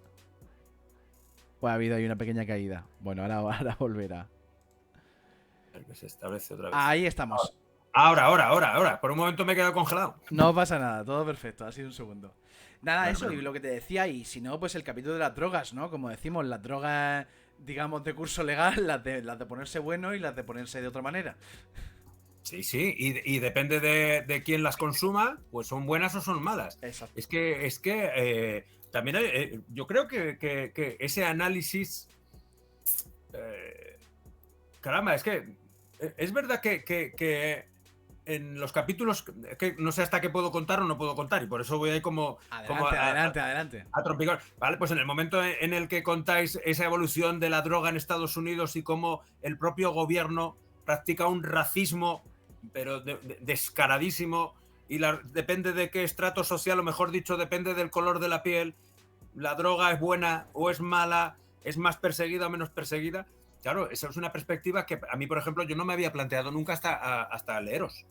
Pues ha habido ahí una pequeña caída. Bueno, ahora volverá. El que se establece otra vez. Ahí estamos. Ahora. Por un momento me he quedado congelado. No pasa nada, todo perfecto, ha sido un segundo. Nada, Bueno, eso, y lo que te decía, y si no, pues el capítulo de las drogas, ¿no? Como decimos, las drogas, digamos, de curso legal, las de ponerse bueno y las de ponerse de otra manera. Sí, y depende de quién las consuma, pues son buenas o son malas. Exacto. Es que también yo creo que ese análisis... caramba, es que es verdad que en los capítulos, que no sé hasta qué puedo contar o no puedo contar, y por eso voy ahí como Adelante. a trompicón. Vale, pues en el momento en el que contáis esa evolución de la droga en Estados Unidos y cómo el propio gobierno practica un racismo, pero descaradísimo, y depende de qué estrato social, o mejor dicho, depende del color de la piel, la droga es buena o es mala, es más perseguida o menos perseguida. Claro, esa es una perspectiva que a mí, por ejemplo, yo no me había planteado nunca hasta leeros.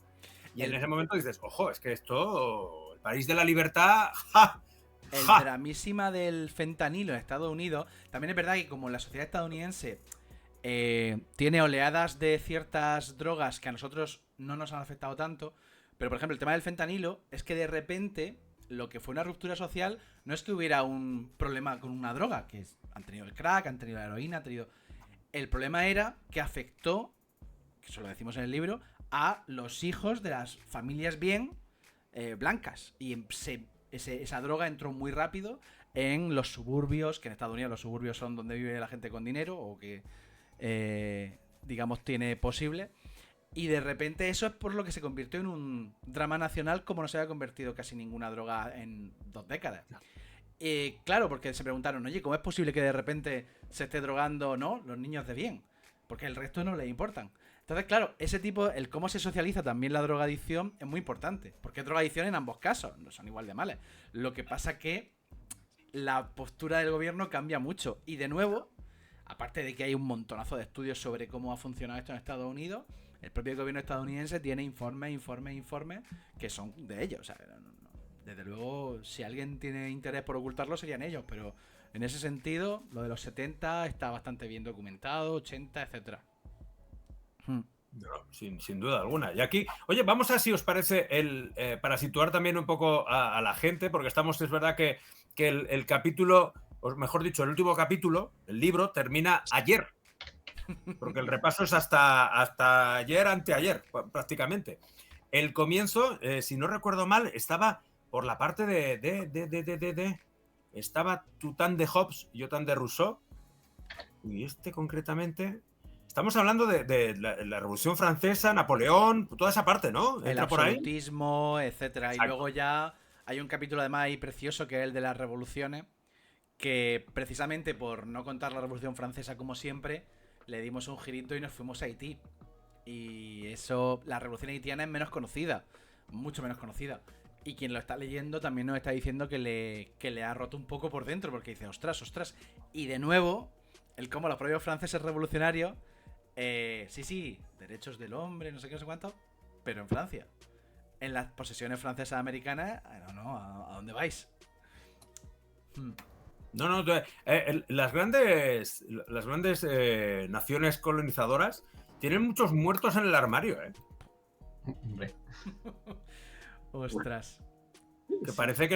Y en ese momento dices, ojo, es que esto, el país de la libertad, ¡ja! El dramísima del fentanilo en Estados Unidos, también es verdad que como la sociedad estadounidense tiene oleadas de ciertas drogas que a nosotros no nos han afectado tanto, pero por ejemplo el tema del fentanilo es que de repente lo que fue una ruptura social no es que hubiera un problema con una droga, que han tenido el crack, han tenido la heroína, han tenido... El problema era que afectó, que eso lo decimos en el libro, a los hijos de las familias bien blancas. Y esa droga entró muy rápido en los suburbios, que en Estados Unidos los suburbios son donde vive la gente con dinero, o que, digamos, tiene posible. Y de repente eso es por lo que se convirtió en un drama nacional como no se había convertido casi ninguna droga en 2 décadas. Claro, porque se preguntaron, oye, ¿cómo es posible que de repente se esté drogando, no, los niños de bien? Porque el resto no les importan. Entonces, claro, ese tipo, el cómo se socializa también la drogadicción es muy importante. Porque es drogadicción en ambos casos, no son igual de males. Lo que pasa que la postura del gobierno cambia mucho. Y de nuevo, aparte de que hay un montonazo de estudios sobre cómo ha funcionado esto en Estados Unidos, el propio gobierno estadounidense tiene informes que son de ellos. O sea, desde luego, si alguien tiene interés por ocultarlo, serían ellos. Pero en ese sentido, lo de los 70 está bastante bien documentado, 80, etcétera. No, sin duda alguna. Y aquí, oye, vamos a ver si os parece para situar también un poco a la gente, porque es verdad que el capítulo, o mejor dicho, el último capítulo, el libro, termina ayer. Porque el repaso es hasta ayer, anteayer, prácticamente. El comienzo, si no recuerdo mal, estaba por la parte estaba Tután de Hobbes y Otán de Rousseau. Y concretamente... Estamos hablando de la Revolución Francesa, Napoleón, toda esa parte, ¿no? El absolutismo, etcétera. Exacto. Y luego ya hay un capítulo además ahí precioso que es el de las revoluciones, que precisamente por no contar la Revolución Francesa como siempre, le dimos un girito y nos fuimos a Haití. Y eso, la Revolución Haitiana es menos conocida, mucho menos conocida. Y quien lo está leyendo también nos está diciendo que le ha roto un poco por dentro, porque dice, ostras. Y de nuevo, el cómo los propios franceses revolucionarios... sí, derechos del hombre, no sé qué, no sé cuánto, pero en Francia. En las posesiones francesas americanas, no, ¿a dónde vais? No, las grandes naciones colonizadoras tienen muchos muertos en el armario, ¿eh? Hombre. Ostras. Que parece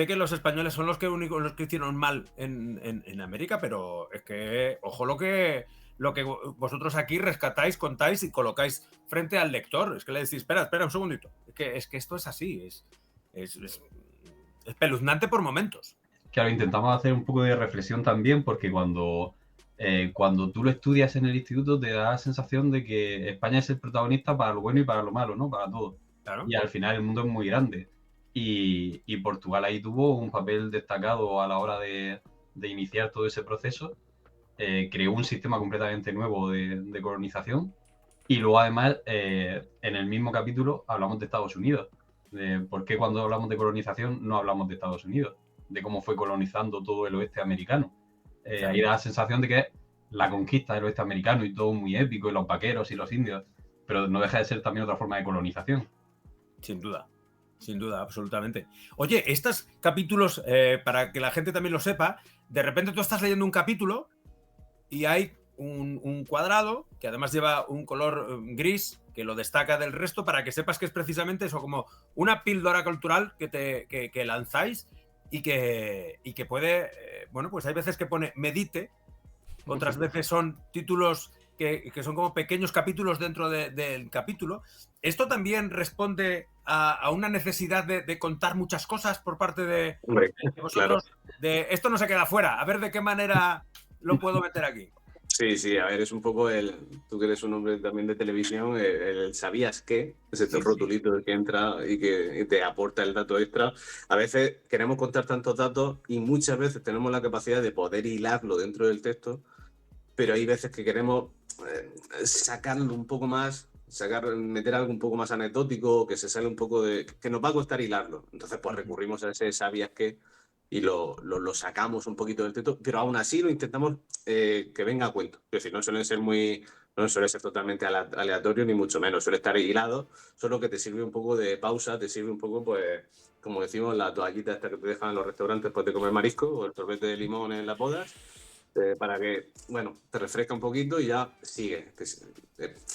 que los españoles son los que hicieron mal en América, pero es que, ojo lo que vosotros aquí rescatáis, contáis y colocáis frente al lector. Es que le decís, espera un segundito. Es que esto es así, es espeluznante por momentos. Claro, intentamos hacer un poco de reflexión también, porque cuando tú lo estudias en el instituto te da la sensación de que España es el protagonista para lo bueno y para lo malo, ¿no? Para todo. Claro. Y al final el mundo es muy grande. Y Portugal ahí tuvo un papel destacado a la hora de iniciar todo ese proceso. Creó un sistema completamente nuevo de colonización. Y luego además, en el mismo capítulo hablamos de Estados Unidos. De por qué cuando hablamos de colonización no hablamos de Estados Unidos, de cómo fue colonizando todo el oeste americano. Ahí da la sensación de que es la conquista del oeste americano y todo muy épico, y los vaqueros y los indios, pero no deja de ser también otra forma de colonización. Sin duda, absolutamente. Oye, estos capítulos, para que la gente también lo sepa, de repente tú estás leyendo un capítulo y hay un cuadrado que además lleva un color gris que lo destaca del resto, para que sepas que es precisamente eso, como una píldora cultural que lanzáis y que puede, bueno, pues hay veces que pone medite, otras veces son títulos que son como pequeños capítulos dentro del capítulo. ¿Esto también responde a una necesidad de contar muchas cosas por parte de vosotros? Claro. De esto no se queda fuera, a ver de qué manera lo puedo meter aquí. Sí, a ver, es un poco tú que eres un hombre también de televisión, el ¿sabías qué? Ese rotulito que entra y que te aporta el dato extra. A veces queremos contar tantos datos y muchas veces tenemos la capacidad de poder hilarlo dentro del texto, pero hay veces que queremos sacarlo un poco más, meter algo un poco más anecdótico, que se sale un poco que nos va a costar hilarlo. Entonces, pues recurrimos a ese ¿sabías qué? Y lo sacamos un poquito del texto, pero aún así lo intentamos que venga a cuento. Es decir, no suele ser totalmente aleatorio, ni mucho menos. Suele estar hilado, solo que te sirve un poco de pausa, te sirve un poco, pues, como decimos, la toallita esta que te dejan en los restaurantes después de comer marisco, o el sorbete de limón en las bodas, para que, bueno, te refresca un poquito y ya sigue.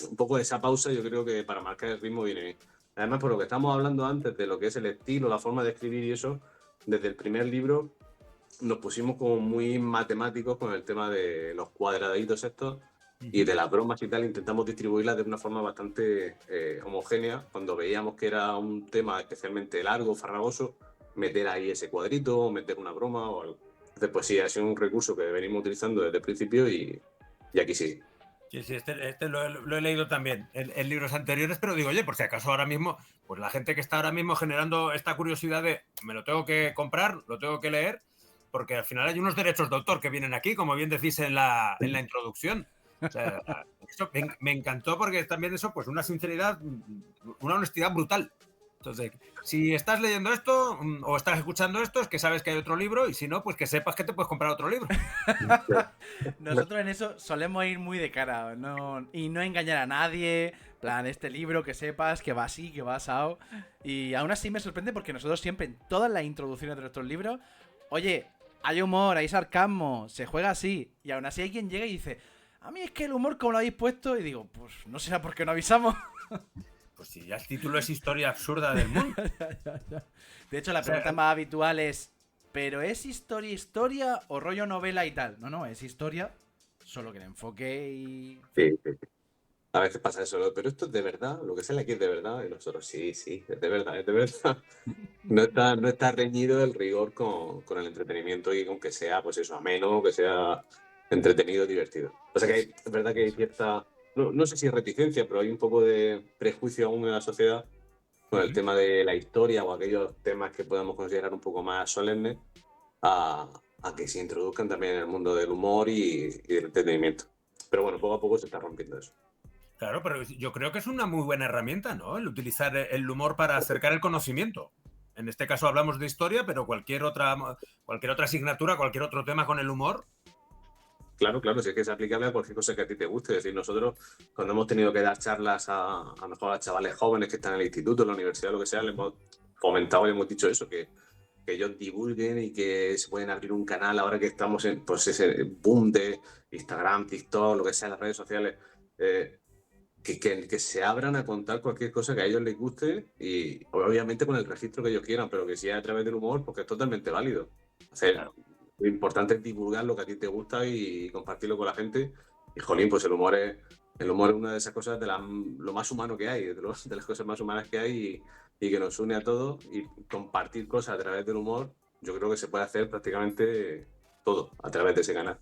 Un poco de esa pausa yo creo que para marcar el ritmo viene bien. Además, por lo que estamos hablando antes de lo que es el estilo, la forma de escribir y eso, desde el primer libro nos pusimos como muy matemáticos con el tema de los cuadraditos estos y de las bromas y tal. Intentamos distribuirlas de una forma bastante homogénea. Cuando veíamos que era un tema especialmente largo, farragoso, meter ahí ese cuadrito o meter una broma o algo. Entonces, pues sí, ha sido un recurso que venimos utilizando desde el principio y aquí sí. Sí, lo he leído también en libros anteriores, pero digo, oye, por si acaso ahora mismo, pues la gente que está ahora mismo generando esta curiosidad de me lo tengo que comprar, lo tengo que leer, porque al final hay unos derechos de autor que vienen aquí, como bien decís en la introducción. O sea, eso me encantó porque también eso, pues una sinceridad, una honestidad brutal. Entonces, si estás leyendo esto o estás escuchando esto, es que sabes que hay otro libro y si no, pues que sepas que te puedes comprar otro libro. Nosotros en eso solemos ir muy de cara y no engañar a nadie. Plan, este libro que sepas que va así, que va asado. Y aún así me sorprende porque nosotros siempre en todas las introducciones de nuestros libros, oye, hay humor, hay sarcasmo, se juega así. Y aún así hay quien llega y dice, a mí es que el humor como lo habéis puesto, y digo, pues no será porque no avisamos. Pues si ya el título es Historia absurda del mundo. De hecho, la pregunta más habitual es, ¿pero es historia o rollo novela y tal? No, es historia, solo que el enfoque y... Sí. A veces pasa eso, pero esto es de verdad, lo que sale aquí es de verdad, y nosotros sí, es de verdad, es de verdad. No está reñido el rigor con el entretenimiento y con que sea, pues eso, ameno, que sea entretenido, divertido. O sea que es verdad que hay cierta, no sé si es reticencia, pero hay un poco de prejuicio aún en la sociedad con el tema de la historia o aquellos temas que podemos considerar un poco más solemnes a que se introduzcan también en el mundo del humor y del entretenimiento. Pero bueno, poco a poco se está rompiendo eso. Claro, pero yo creo que es una muy buena herramienta, ¿no? El utilizar el humor para acercar el conocimiento. En este caso hablamos de historia, pero cualquier otra asignatura, cualquier otro tema con el humor. Claro, si es que es aplicable a cualquier cosa que a ti te guste. Es decir, nosotros cuando hemos tenido que dar charlas a lo mejor a chavales jóvenes que están en el instituto, en la universidad, lo que sea, les hemos comentado y hemos dicho eso, que ellos divulguen y que se pueden abrir un canal ahora que estamos en pues, ese boom de Instagram, TikTok, lo que sea, las redes sociales, que se abran a contar cualquier cosa que a ellos les guste y obviamente con el registro que ellos quieran, pero que sea a través del humor porque es totalmente válido. O sea, claro. Lo importante es divulgar lo que a ti te gusta y compartirlo con la gente. Y jolín, pues el humor es una de esas cosas de lo más humano que hay, de las cosas más humanas que hay y que nos une a todos. Y compartir cosas a través del humor, yo creo que se puede hacer prácticamente todo a través de ese canal.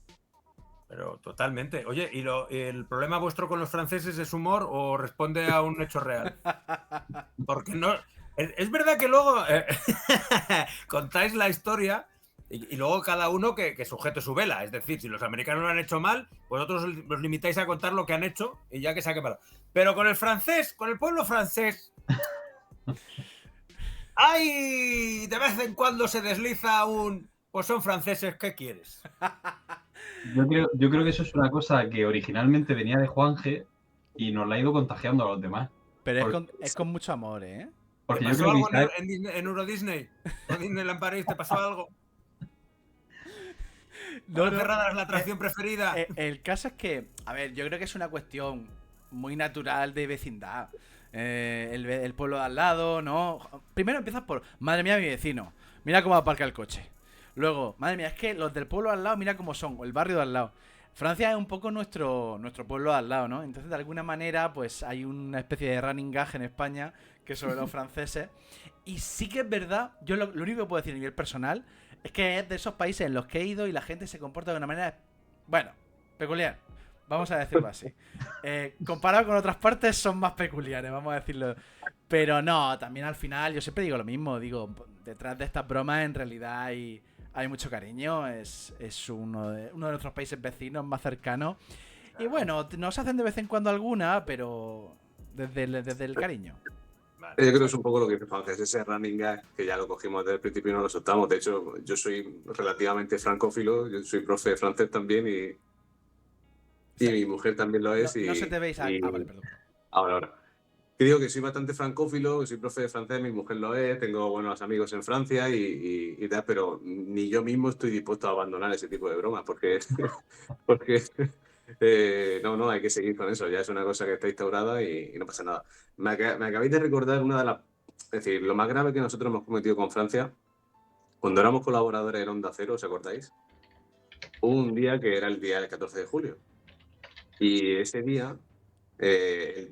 Pero totalmente. Oye, ¿y el problema vuestro con los franceses es humor o responde a un hecho real? Porque no... Es verdad que luego contáis la historia y luego cada uno que sujete su vela. Es decir, si los americanos lo han hecho mal, vosotros os limitáis a contar lo que han hecho y ya que saque para... Pero con el francés, con el pueblo francés... ¡Ay! De vez en cuando se desliza pues son franceses, ¿qué quieres? Yo creo que eso es una cosa que originalmente venía de Juanje y nos la ha ido contagiando a los demás. Pero es con mucho amor, ¿eh? Porque ¿te pasó algo en Euro Disney? ¿En Disneyland París te pasó algo? No, cerrada la atracción preferida. El caso es que, a ver, yo creo que es una cuestión muy natural de vecindad. El pueblo de al lado, ¿no? Primero empiezas por, madre mía, mi vecino, mira cómo aparca el coche. Luego, madre mía, es que los del pueblo de al lado, mira cómo son, o el barrio de al lado. Francia es un poco nuestro pueblo de al lado, ¿no? Entonces, de alguna manera, pues hay una especie de running gag en España que es sobre los franceses. Y sí que es verdad, yo lo único que puedo decir a nivel personal es que es de esos países en los que he ido y la gente se comporta de una manera, bueno, peculiar. Vamos a decirlo así. Comparado con otras partes son más peculiares, vamos a decirlo. Pero no, también al final yo siempre digo lo mismo. Digo, detrás de estas bromas en realidad hay mucho cariño. Es uno de nuestros países vecinos más cercanos. Y bueno, nos hacen de vez en cuando alguna, pero desde el cariño. Yo creo que es un poco lo que dice Juan, es ese running gag que ya lo cogimos desde el principio y no lo soltamos. De hecho, yo soy relativamente francófilo, yo soy profe de francés también y mi mujer también lo es. No se te veis. Vale, perdón. Ahora. Que digo que soy bastante francófilo, que soy profe de francés, mi mujer lo es, tengo buenos amigos en Francia y tal, pero ni yo mismo estoy dispuesto a abandonar ese tipo de bromas porque no, hay que seguir con eso, ya es una cosa que está instaurada y no pasa nada. Me acabáis de recordar una de las... Es decir, lo más grave que nosotros hemos cometido con Francia, cuando éramos colaboradores en Onda Cero, ¿os acordáis? Hubo un día que era el día del 14 de julio y ese día... el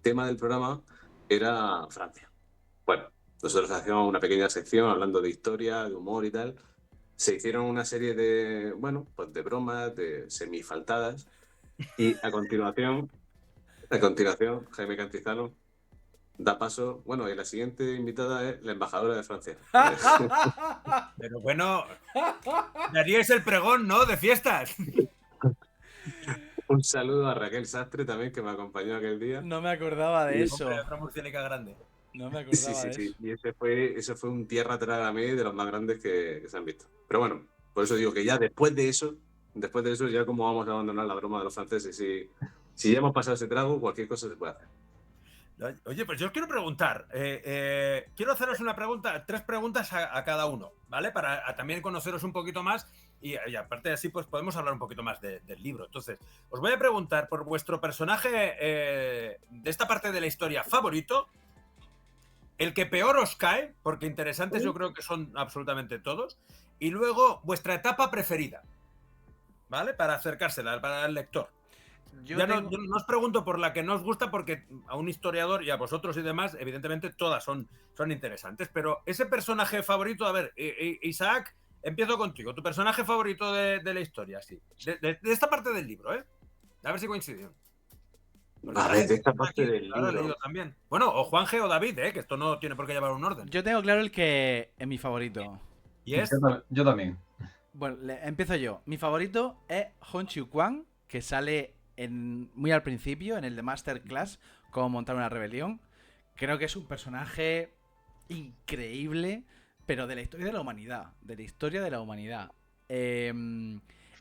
tema del programa era Francia. Bueno, nosotros hacíamos una pequeña sección hablando de historia, de humor y tal. Se hicieron una serie de, bueno, pues de bromas, de semifaltadas. Y a continuación, Jaime Cantizano da paso. Bueno, y la siguiente invitada es la embajadora de Francia. Pero bueno, daríais el pregón, ¿no? De fiestas. Un saludo a Raquel Sastre también, que me acompañó aquel día. No me acordaba de eso. Hombre, otra murciélica grande. No me Sí, acordaba sí, de sí. eso. Y ese fue un tierra trágame de los más grandes que se han visto. Pero bueno, por eso digo que ya después de eso, ya como vamos a abandonar la broma de los franceses, si ya hemos pasado ese trago, cualquier cosa se puede hacer. Oye, pues yo os quiero preguntar. Quiero haceros una pregunta, 3 preguntas a cada uno, ¿vale? Para también conoceros un poquito más y aparte de así, pues podemos hablar un poquito más del libro. Entonces, os voy a preguntar por vuestro personaje de esta parte de la historia favorito, el que peor os cae, porque interesantes yo creo que son absolutamente todos, y luego vuestra etapa preferida, ¿vale? Para acercársela, para el lector. Yo Ya tengo- no os pregunto por la que no os gusta, porque a un historiador y a vosotros y demás, evidentemente todas son interesantes, pero ese personaje favorito, a ver, Isaac, empiezo contigo. Tu personaje favorito de la historia, sí. De esta parte del libro, ¿eh? A ver si coincidimos. Porque A la ver, gente de esta que está parte aquí del lo habrá libro. leído también. Bueno, o Juanje o David, que esto no tiene por qué llevar un orden. yo tengo claro el que es mi favorito. Y es... Yo también. Bueno, empiezo yo. Mi favorito es Hon Chiu Kwan, que sale muy al principio, en el de Masterclass, cómo montar una rebelión. Creo que es un personaje increíble, pero de la historia de la humanidad. De la historia de la humanidad.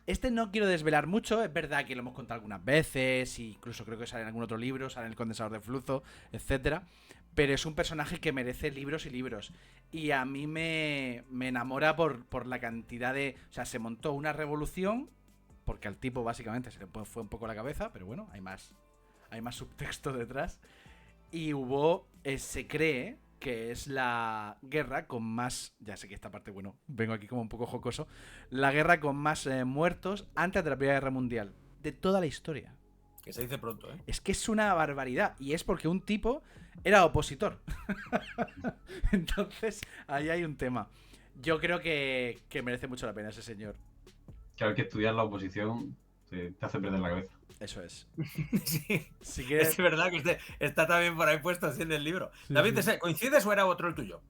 Este no quiero desvelar mucho, es verdad que lo hemos contado algunas veces, e incluso creo que sale en algún otro libro, sale en el Condensador de Flujo, etcétera. Pero es un personaje que merece libros y libros. Y a mí me enamora por la cantidad de... O sea, se montó una revolución, porque al tipo básicamente se le fue un poco la cabeza, pero bueno, hay más subtexto detrás. Y se cree que es la guerra con más... Ya sé que esta parte, bueno, vengo aquí como un poco jocoso. La guerra con más muertos antes de la Primera Guerra Mundial. De toda la historia. Que se dice pronto, ¿eh? Es que es una barbaridad. Y es porque un tipo era opositor. Entonces, ahí hay un tema. Yo creo que merece mucho la pena ese señor. Claro que estudiar la oposición te hace perder la cabeza. Eso es. Sí. Si quieres... Es verdad que está también por ahí puesto así en el libro. Sí, David, sí. ¿coincides o era otro el tuyo?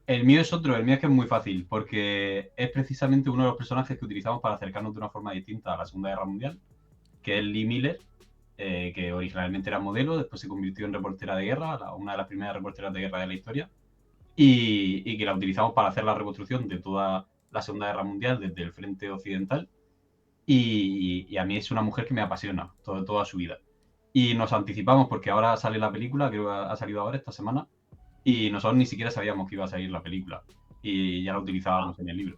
El mío es otro, el mío es que es muy fácil, porque es precisamente uno de los personajes que utilizamos para acercarnos de una forma distinta a la Segunda Guerra Mundial, que es Lee Miller, que originalmente era modelo, después se convirtió en reportera de guerra, una de las primeras reporteras de guerra de la historia, y que la utilizamos para hacer la reconstrucción de toda la Segunda Guerra Mundial desde el frente occidental. Y a mí es una mujer que me apasiona toda su vida. Y nos anticipamos porque ahora sale la película, creo que ha salido ahora esta semana, y nosotros ni siquiera sabíamos que iba a salir la película. Y ya la utilizábamos en el libro.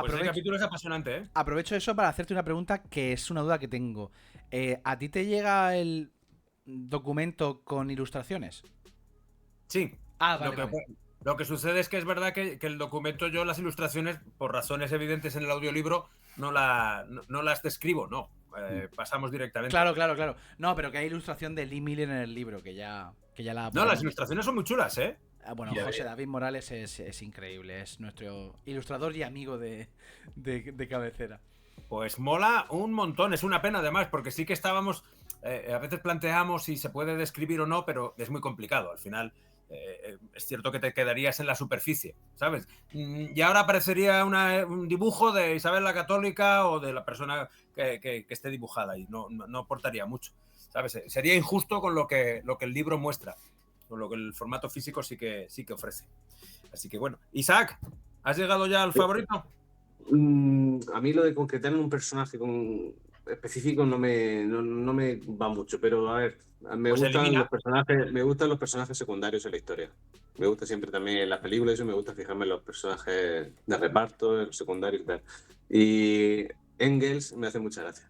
Pues el capítulo es apasionante, ¿eh? Aprovecho eso para hacerte una pregunta que es una duda que tengo. ¿A ti te llega el documento con ilustraciones? Sí. Ah, vale, vale. Lo que sucede es que es verdad que el documento, yo las ilustraciones, por razones evidentes en el audiolibro, no las describo, no. Pasamos directamente. Claro. No, pero que hay ilustración de Lee Miller en el libro, que ya la... No, las ilustraciones son muy chulas, ¿eh? Bueno, José David Morales es increíble, es nuestro ilustrador y amigo de cabecera. Pues mola un montón, es una pena además, porque sí que estábamos, a veces planteamos si se puede describir o no, pero es muy complicado, al final es cierto que te quedarías en la superficie, ¿sabes? Y ahora aparecería un dibujo de Isabel la Católica o de la persona que esté dibujada y no aportaría mucho, ¿sabes? Sería injusto con lo que el libro muestra, con lo que el formato físico sí que ofrece. Así que bueno, Isaac, ¿has llegado ya al favorito? A mí lo de concretar en un personaje específico no me va mucho, pero a ver, me gustan los personajes secundarios en la historia. Me gusta siempre también en las películas, eso me gusta fijarme en los personajes de reparto, en los secundarios y tal. Y Engels me hace mucha gracia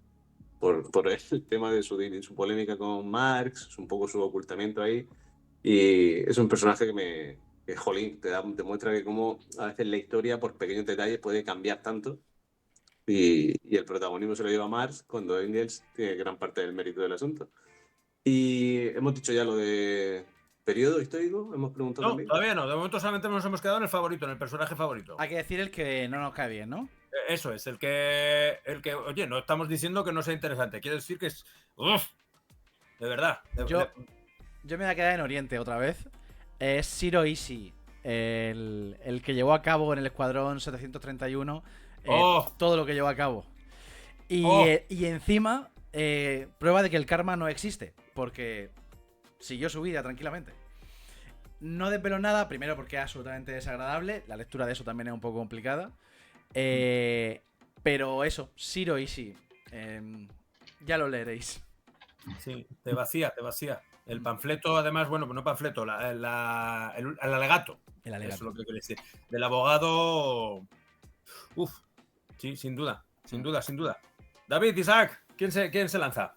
por el tema de su polémica con Marx, un poco su ocultamiento ahí. Y es un personaje que jolín, te muestra que cómo a veces la historia por pequeños detalles puede cambiar tanto y el protagonismo se lo lleva Marx cuando Engels tiene gran parte del mérito del asunto. Y hemos dicho ya lo de periodo histórico, hemos preguntado también. Todavía no, de momento solamente nos hemos quedado en el favorito, en el personaje favorito. Hay que decir el que no nos cae bien, ¿no? Eso es, el que oye, no estamos diciendo que no sea interesante, quiero decir que es... ¡Uf! De verdad. Yo me voy a quedar en Oriente otra vez. Es Zero Easy, el que llevó a cabo en el Escuadrón 731 todo lo que llevó a cabo. Y encima, prueba de que el karma no existe, porque siguió su vida tranquilamente. No desvelo nada, primero porque es absolutamente desagradable, la lectura de eso también es un poco complicada. Pero eso, Zero Easy, ya lo leeréis. Sí, te vacía. El panfleto, además, bueno, no panfleto, el alegato. El alegato. Eso es lo que quiero decir. Del abogado. Uf, sí, sin duda. David, Isaac, ¿quién se lanza?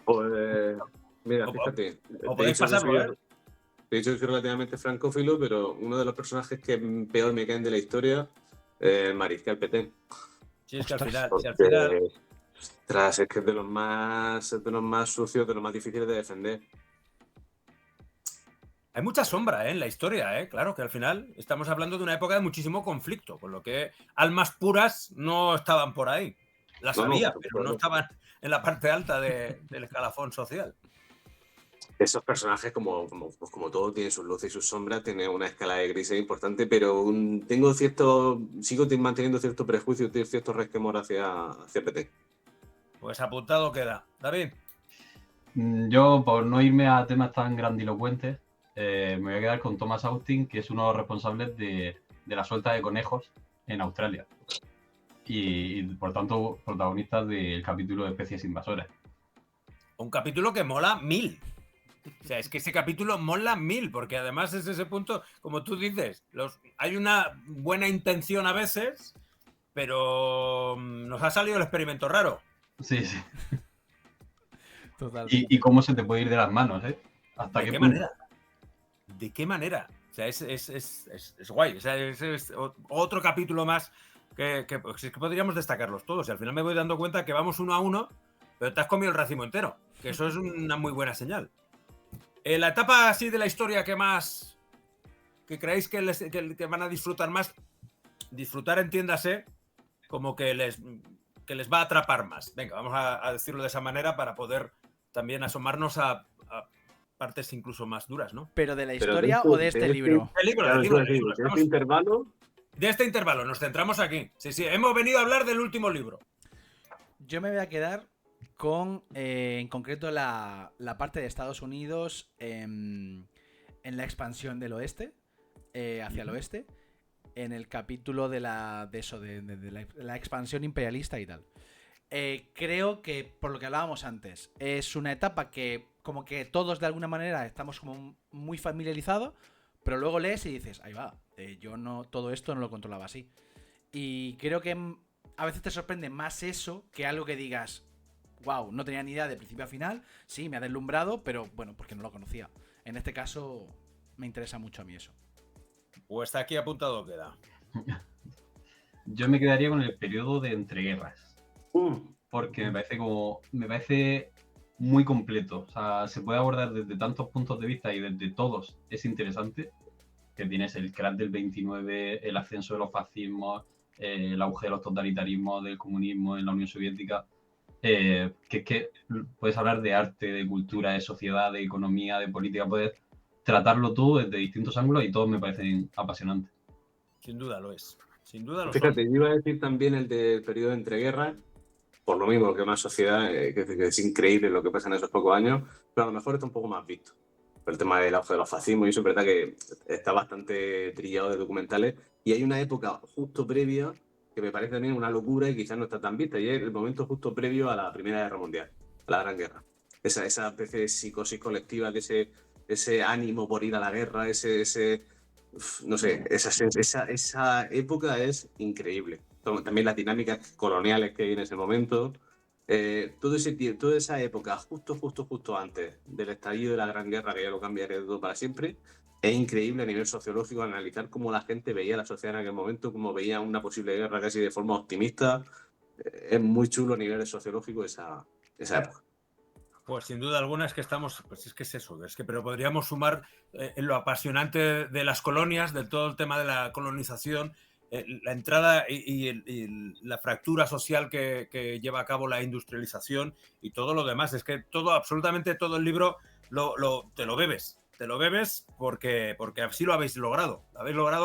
Pues, mira, fíjate. O podéis pasarlo, ¿eh? Te he dicho que soy relativamente francófilo, pero uno de los personajes que peor me caen de la historia Mariscal Petén. Sí, es que al final. Ostras, es que es de los más sucios, de los más difíciles de defender. Hay mucha sombra en la historia, ¿eh? Claro que al final estamos hablando de una época de muchísimo conflicto, con lo que almas puras no estaban por ahí. Las había, pero no estaban en la parte alta del escalafón social. Esos personajes, como todo, tienen sus luces y sus sombras, tienen una escala de grises importante, pero sigo manteniendo cierto prejuicio, cierto resquemor hacia Petén. Pues apuntado queda. David. Yo, por no irme a temas tan grandilocuentes, me voy a quedar con Thomas Austin, que es uno de los responsables de la suelta de conejos en Australia. Y por tanto, protagonista del capítulo de especies invasoras. Un capítulo que mola 1000. O sea, es que ese capítulo mola 1000, porque además es ese punto, como tú dices, hay una buena intención a veces, pero nos ha salido el experimento raro. Sí, sí. Total. Y cómo se te puede ir de las manos, ¿eh? ¿Hasta ¿De qué qué punto? manera? ¿De qué manera? O sea, es guay. O sea, es otro capítulo más que podríamos destacarlos todos. Y al final me voy dando cuenta que vamos 1-1, pero te has comido el racimo entero. Que eso es una muy buena señal. La etapa así de la historia que creéis que van a disfrutar más, disfrutar entiéndase como que les va a atrapar más. Venga, vamos a decirlo de esa manera para poder también asomarnos a partes incluso más duras, ¿no? ¿Pero de la historia o de este libro? El libro, Claro, el libro. de este intervalo. De este intervalo, nos centramos aquí. Sí, hemos venido a hablar del último libro. Yo me voy a quedar con, en concreto, la parte de Estados Unidos en la expansión del oeste, hacia el oeste, en el capítulo de la expansión imperialista y tal. Creo que, por lo que hablábamos antes, es una etapa que como que todos de alguna manera estamos como muy familiarizados, pero luego lees y dices, ahí va, yo no, todo esto no lo controlaba así. Y creo que a veces te sorprende más eso que algo que digas, wow, no tenía ni idea de principio a final, sí, me ha deslumbrado, pero bueno, porque no lo conocía. En este caso, me interesa mucho a mí eso. Pues está aquí apuntado queda. Yo me quedaría con el periodo de entreguerras. Porque me parece muy completo. O sea, se puede abordar desde tantos puntos de vista y desde todos es interesante. Que tienes el crack del 29, el ascenso de los fascismos, el auge de los totalitarismos, del comunismo en la Unión Soviética. Que es que puedes hablar de arte, de cultura, de sociedad, de economía, de política. Puedes tratarlo todo desde distintos ángulos y todos me parecen apasionantes. Sin duda lo es. Sin duda lo Fíjate, son. yo iba a decir también el del periodo de entreguerras, por lo mismo que una sociedad que es increíble lo que pasa en esos pocos años, pero a lo mejor está un poco más visto. El tema del auge de los fascismos, y eso es verdad que está bastante trillado de documentales, y hay una época justo previa que me parece también una locura y quizás no está tan vista, y es el momento justo previo a la Primera Guerra Mundial, a la Gran Guerra. Esa especie de psicosis colectiva, de ese ánimo por ir a la guerra, no sé, esa época es increíble. También las dinámicas coloniales que hay en ese momento. Toda esa época, justo antes del estallido de la Gran Guerra, que ya lo cambiaría todo para siempre, es increíble a nivel sociológico analizar cómo la gente veía la sociedad en aquel momento, cómo veía una posible guerra casi de forma optimista. Es muy chulo a nivel sociológico esa época. Pues sin duda alguna es que estamos, pues es que es eso, pero podríamos sumar en lo apasionante de las colonias, de todo el tema de la colonización, la entrada y la fractura social que lleva a cabo la industrialización y todo lo demás. Es que absolutamente todo el libro te lo bebes porque así lo habéis logrado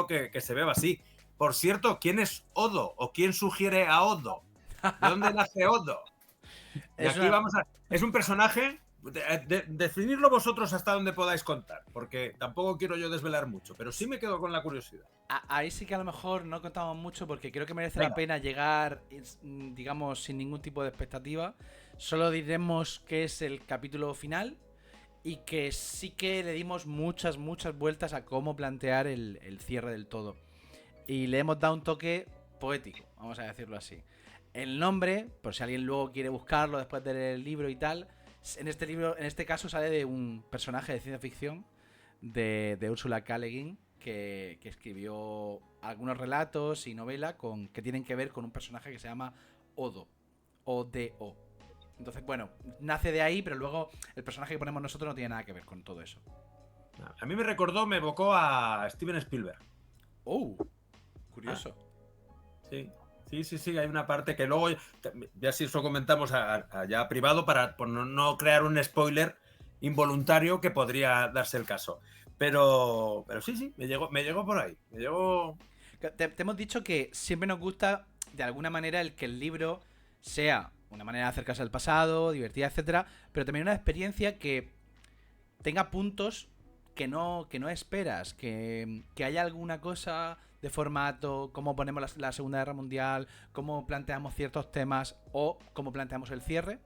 que se beba así. Por cierto, ¿quién es Odo o quién sugiere a Odo? ¿De dónde nace Odo? Y Es aquí una- vamos a... Es un personaje... Definirlo vosotros hasta donde podáis contar, porque tampoco quiero yo desvelar mucho, pero sí me quedo con la curiosidad. Ahí sí que a lo mejor no contamos mucho porque creo que merece Venga. la pena llegar, digamos, sin ningún tipo de expectativa. Solo diremos que es el capítulo final y que sí que le dimos muchas vueltas a cómo plantear el cierre del todo. Y le hemos dado un toque poético, vamos a decirlo así. El nombre, por si alguien luego quiere buscarlo después de leer el libro y tal, en este caso sale de un personaje de ciencia ficción de Ursula K. Le Guin que escribió algunos relatos y novela que tienen que ver con un personaje que se llama Odo. O-D-O. Entonces, bueno, nace de ahí, pero luego el personaje que ponemos nosotros no tiene nada que ver con todo eso. A mí me evocó a Steven Spielberg. ¡Oh! Curioso. Sí. Sí, hay una parte que luego, ya si eso comentamos allá privado para por no crear un spoiler involuntario que podría darse el caso. Pero sí, me llegó por ahí. Te hemos dicho que siempre nos gusta, de alguna manera, el que el libro sea una manera de acercarse al pasado, divertida, etcétera, pero también una experiencia que tenga puntos que no esperas, que haya alguna cosa de formato, cómo ponemos la Segunda Guerra Mundial, cómo planteamos ciertos temas o cómo planteamos el cierre,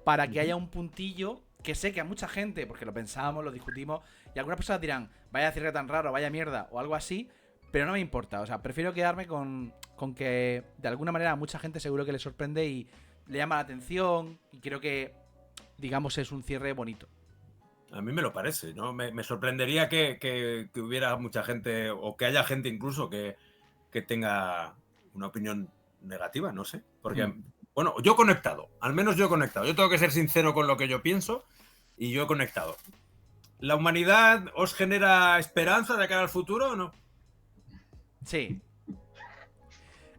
para que haya un puntillo que sé que a mucha gente, porque lo pensamos, lo discutimos, y algunas personas dirán, vaya cierre tan raro, vaya mierda, o algo así, pero no me importa, o sea, prefiero quedarme con que de alguna manera a mucha gente seguro que le sorprende y le llama la atención, y creo que, digamos, es un cierre bonito. A mí me lo parece, ¿no? Me sorprendería que hubiera mucha gente, o que haya gente incluso que tenga una opinión negativa, no sé. Porque, bueno, yo he conectado, al menos yo he conectado. Yo tengo que ser sincero con lo que yo pienso y yo he conectado. ¿La humanidad os genera esperanza de cara al futuro o no? Sí.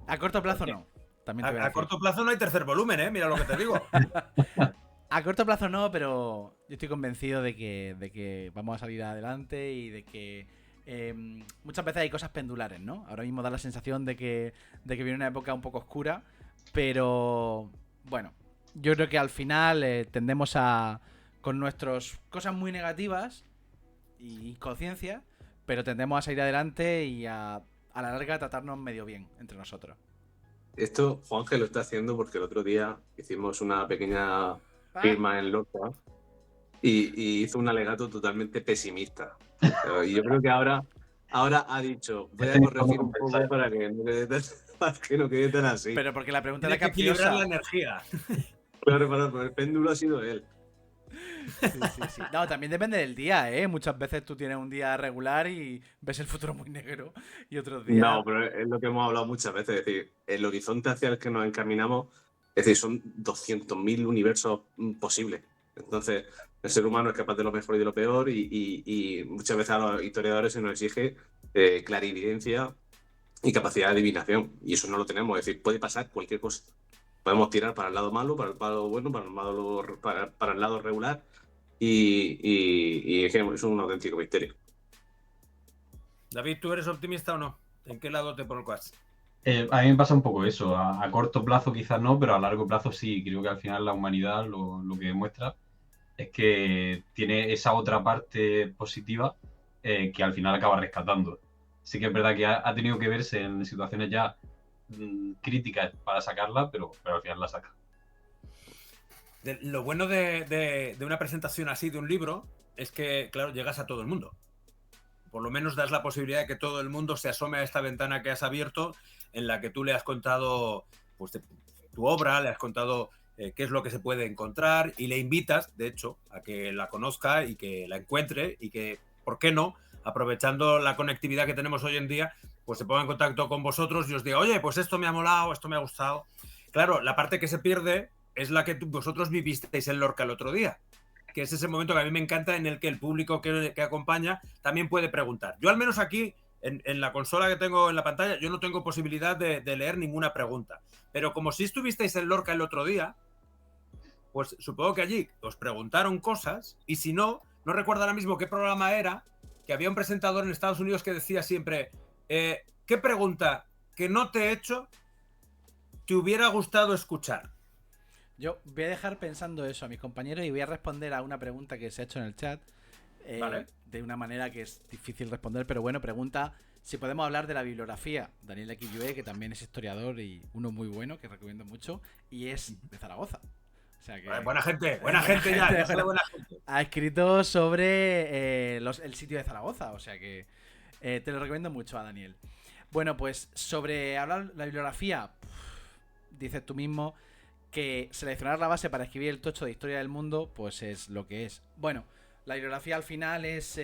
A corto plazo no. También te voy a A decir. corto plazo no hay tercer volumen, ¿eh? Mira lo que te digo. A corto plazo no, pero yo estoy convencido de que vamos a salir adelante y de que muchas veces hay cosas pendulares, ¿no? Ahora mismo da la sensación de que viene una época un poco oscura, pero bueno, yo creo que al final tendemos con nuestras cosas muy negativas y conciencia, pero tendemos a salir adelante y a la larga tratarnos medio bien entre nosotros. Esto Juanje lo está haciendo porque el otro día hicimos una pequeña firma en Lorca y hizo un alegato totalmente pesimista. Y yo creo que ahora ha dicho, voy a corregir un poco para que no quede tan así. Pero porque la pregunta Tiene era que equilibrar capciosa. la energía. Claro, pero el péndulo ha sido él. Sí. No, también depende del día, ¿eh? Muchas veces tú tienes un día regular y ves el futuro muy negro y otros días... No, pero es lo que hemos hablado muchas veces. Es decir, el horizonte hacia el que nos encaminamos, es decir, son 200.000 universos posibles. Entonces, el ser humano es capaz de lo mejor y de lo peor y muchas veces a los historiadores se nos exige clarividencia y capacidad de adivinación. Y eso no lo tenemos. Es decir, puede pasar cualquier cosa. Podemos tirar para el lado malo, para el lado bueno, para el lado regular y es un auténtico misterio. David, ¿tú eres optimista o no? ¿En qué lado te colocas? A mí me pasa un poco eso. A corto plazo quizás no, pero a largo plazo sí. Creo que al final la humanidad lo que demuestra es que tiene esa otra parte positiva que al final acaba rescatando. Sí que es verdad que ha tenido que verse en situaciones ya críticas para sacarla, pero al final la saca. Lo bueno de una presentación así de un libro es que, claro, llegas a todo el mundo. Por lo menos das la posibilidad de que todo el mundo se asome a esta ventana que has abierto, en la que tú le has contado pues, tu obra, le has contado qué es lo que se puede encontrar y le invitas, de hecho, a que la conozca y que la encuentre y que, ¿por qué no?, aprovechando la conectividad que tenemos hoy en día, pues se ponga en contacto con vosotros y os diga, oye, pues esto me ha molado, esto me ha gustado. Claro, la parte que se pierde es la que vosotros vivisteis en Lorca el otro día, que es ese momento que a mí me encanta en el que el público que acompaña también puede preguntar. Yo al menos aquí, en la consola que tengo en la pantalla, yo no tengo posibilidad de leer ninguna pregunta. Pero como si estuvisteis en Lorca el otro día, pues supongo que allí os preguntaron cosas y si no recuerdo ahora mismo qué programa era, que había un presentador en Estados Unidos que decía siempre, ¿qué pregunta que no te he hecho te hubiera gustado escuchar? Yo voy a dejar pensando eso a mis compañeros y voy a responder a una pregunta que se ha hecho en el chat. Vale. De una manera que es difícil responder, pero bueno, pregunta si podemos hablar de la bibliografía. Daniel Xue, que también es historiador y uno muy bueno, que recomiendo mucho, y es de Zaragoza. O sea que, Buena gente ya sale buena gente. ha escrito sobre el sitio de Zaragoza, o sea que te lo recomiendo mucho a Daniel. Bueno, pues sobre hablar la bibliografía, dices tú mismo que seleccionar la base para escribir el tocho de historia del mundo, pues es lo que es. Bueno, la bibliografía al final es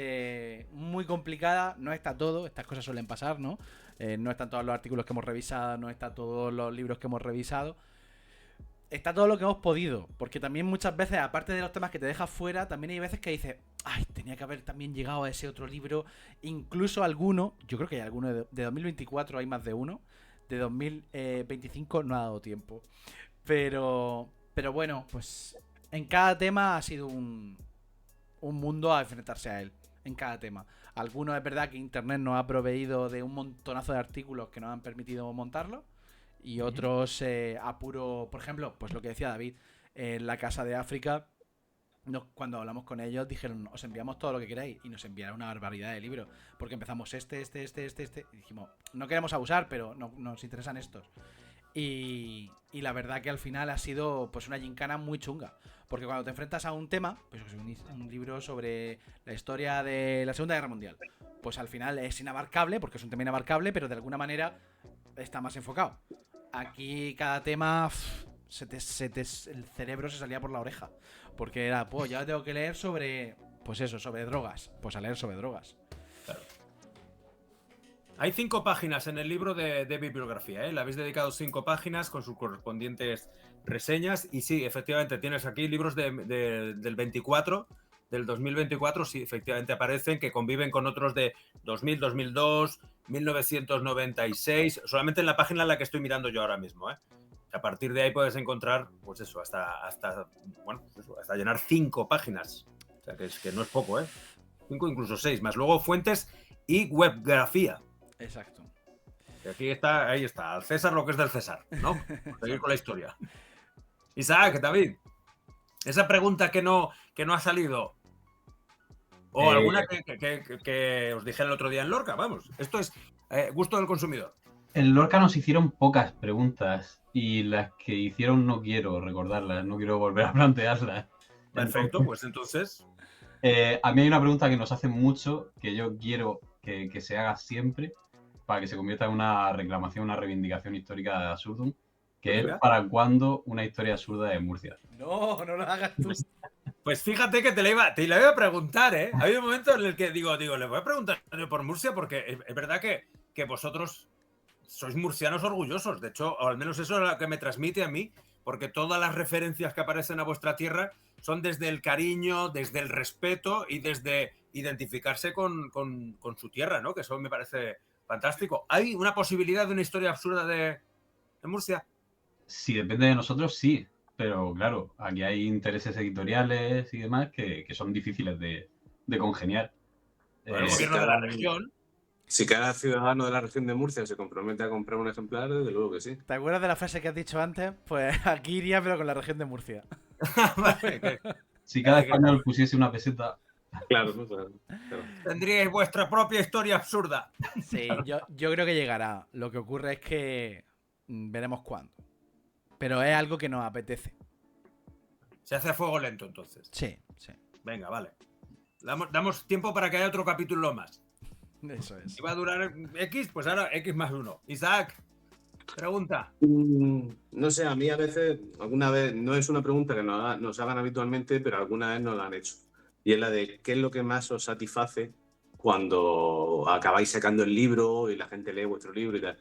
muy complicada, no está todo, estas cosas suelen pasar, ¿no? No están todos los artículos que hemos revisado, no están todos los libros que hemos revisado. Está todo lo que hemos podido, porque también muchas veces, aparte de los temas que te dejas fuera, también hay veces que dices, ay, tenía que haber también llegado a ese otro libro, incluso alguno, yo creo que hay alguno de 2024, hay más de uno, de 2025 no ha dado tiempo. Pero bueno, pues en cada tema ha sido un mundo a enfrentarse a él, en cada tema. Algunos es verdad que Internet nos ha proveído de un montonazo de artículos que nos han permitido montarlo. Y otros apuro, por ejemplo, pues lo que decía David, en la Casa de África, cuando hablamos con ellos dijeron, os enviamos todo lo que queráis, y nos enviaron una barbaridad de libros, porque empezamos este, y dijimos, no queremos abusar, pero nos interesan estos. Y la verdad que al final ha sido pues una gincana muy chunga, porque cuando te enfrentas a un tema, pues un libro sobre la historia de la Segunda Guerra Mundial, pues al final es inabarcable, porque es un tema inabarcable, pero de alguna manera está más enfocado. Aquí cada tema el cerebro se salía por la oreja, porque era, pues ya tengo que leer sobre, pues eso, sobre drogas, pues a leer sobre drogas. Claro. Hay 5 páginas en el libro de bibliografía, ¿eh? Le habéis dedicado 5 páginas con sus correspondientes reseñas, y sí, efectivamente tienes aquí libros del 24, del 2024, sí, efectivamente aparecen, que conviven con otros de 2000, 2002, 1996, solamente en la página en la que estoy mirando yo ahora mismo, ¿eh? A partir de ahí puedes encontrar, pues eso, hasta llenar 5 páginas. O sea, que no es poco, ¿eh? 5, incluso 6, más luego fuentes y webgrafía. Exacto. Y aquí está, ahí está, al César lo que es del César, ¿no? Seguir con la historia. Isaac, David, esa pregunta que no ha salido, o alguna que os dije el otro día en Lorca, vamos, esto es gusto del consumidor. En Lorca nos hicieron pocas preguntas y las que hicieron no quiero recordarlas, no quiero volver a plantearlas. Perfecto, pues entonces... a mí hay una pregunta que nos hacen mucho, que yo quiero que se haga siempre, para que se convierta en una reclamación, una reivindicación histórica de Absurdum, que es ¿para cuándo una historia absurda de Murcia? No lo hagas tú. Pues fíjate que te la iba a preguntar, ¿eh? Ha habido un momento en el que digo, le voy a preguntar por Murcia, porque es verdad que vosotros sois murcianos orgullosos. De hecho, o al menos eso es lo que me transmite a mí, porque todas las referencias que aparecen a vuestra tierra son desde el cariño, desde el respeto y desde identificarse con su tierra, ¿no? Que eso me parece fantástico. ¿Hay una posibilidad de una historia absurda de Murcia? Si depende de nosotros, sí. Pero claro, aquí hay intereses editoriales y demás que son difíciles de congeniar. El gobierno de la región. Si cada ciudadano de la región de Murcia se compromete a comprar un ejemplar, desde luego que sí. ¿Te acuerdas de la frase que has dicho antes? Pues aquí iría, pero con la región de Murcia. Vale, si cada español pusiese una peseta... Claro, claro. Tendríais vuestra propia historia absurda. Sí, yo creo que llegará. Lo que ocurre es que veremos cuándo. Pero es algo que nos apetece. Se hace a fuego lento, entonces. Sí. Venga, vale. Damos tiempo para que haya otro capítulo más. Eso es. Si va a durar X, pues ahora X más 1. Isaac, pregunta. No sé, a mí a veces, alguna vez, no es una pregunta que nos hagan habitualmente, pero alguna vez nos la han hecho. Y es la de ¿qué es lo que más os satisface cuando acabáis sacando el libro y la gente lee vuestro libro y tal?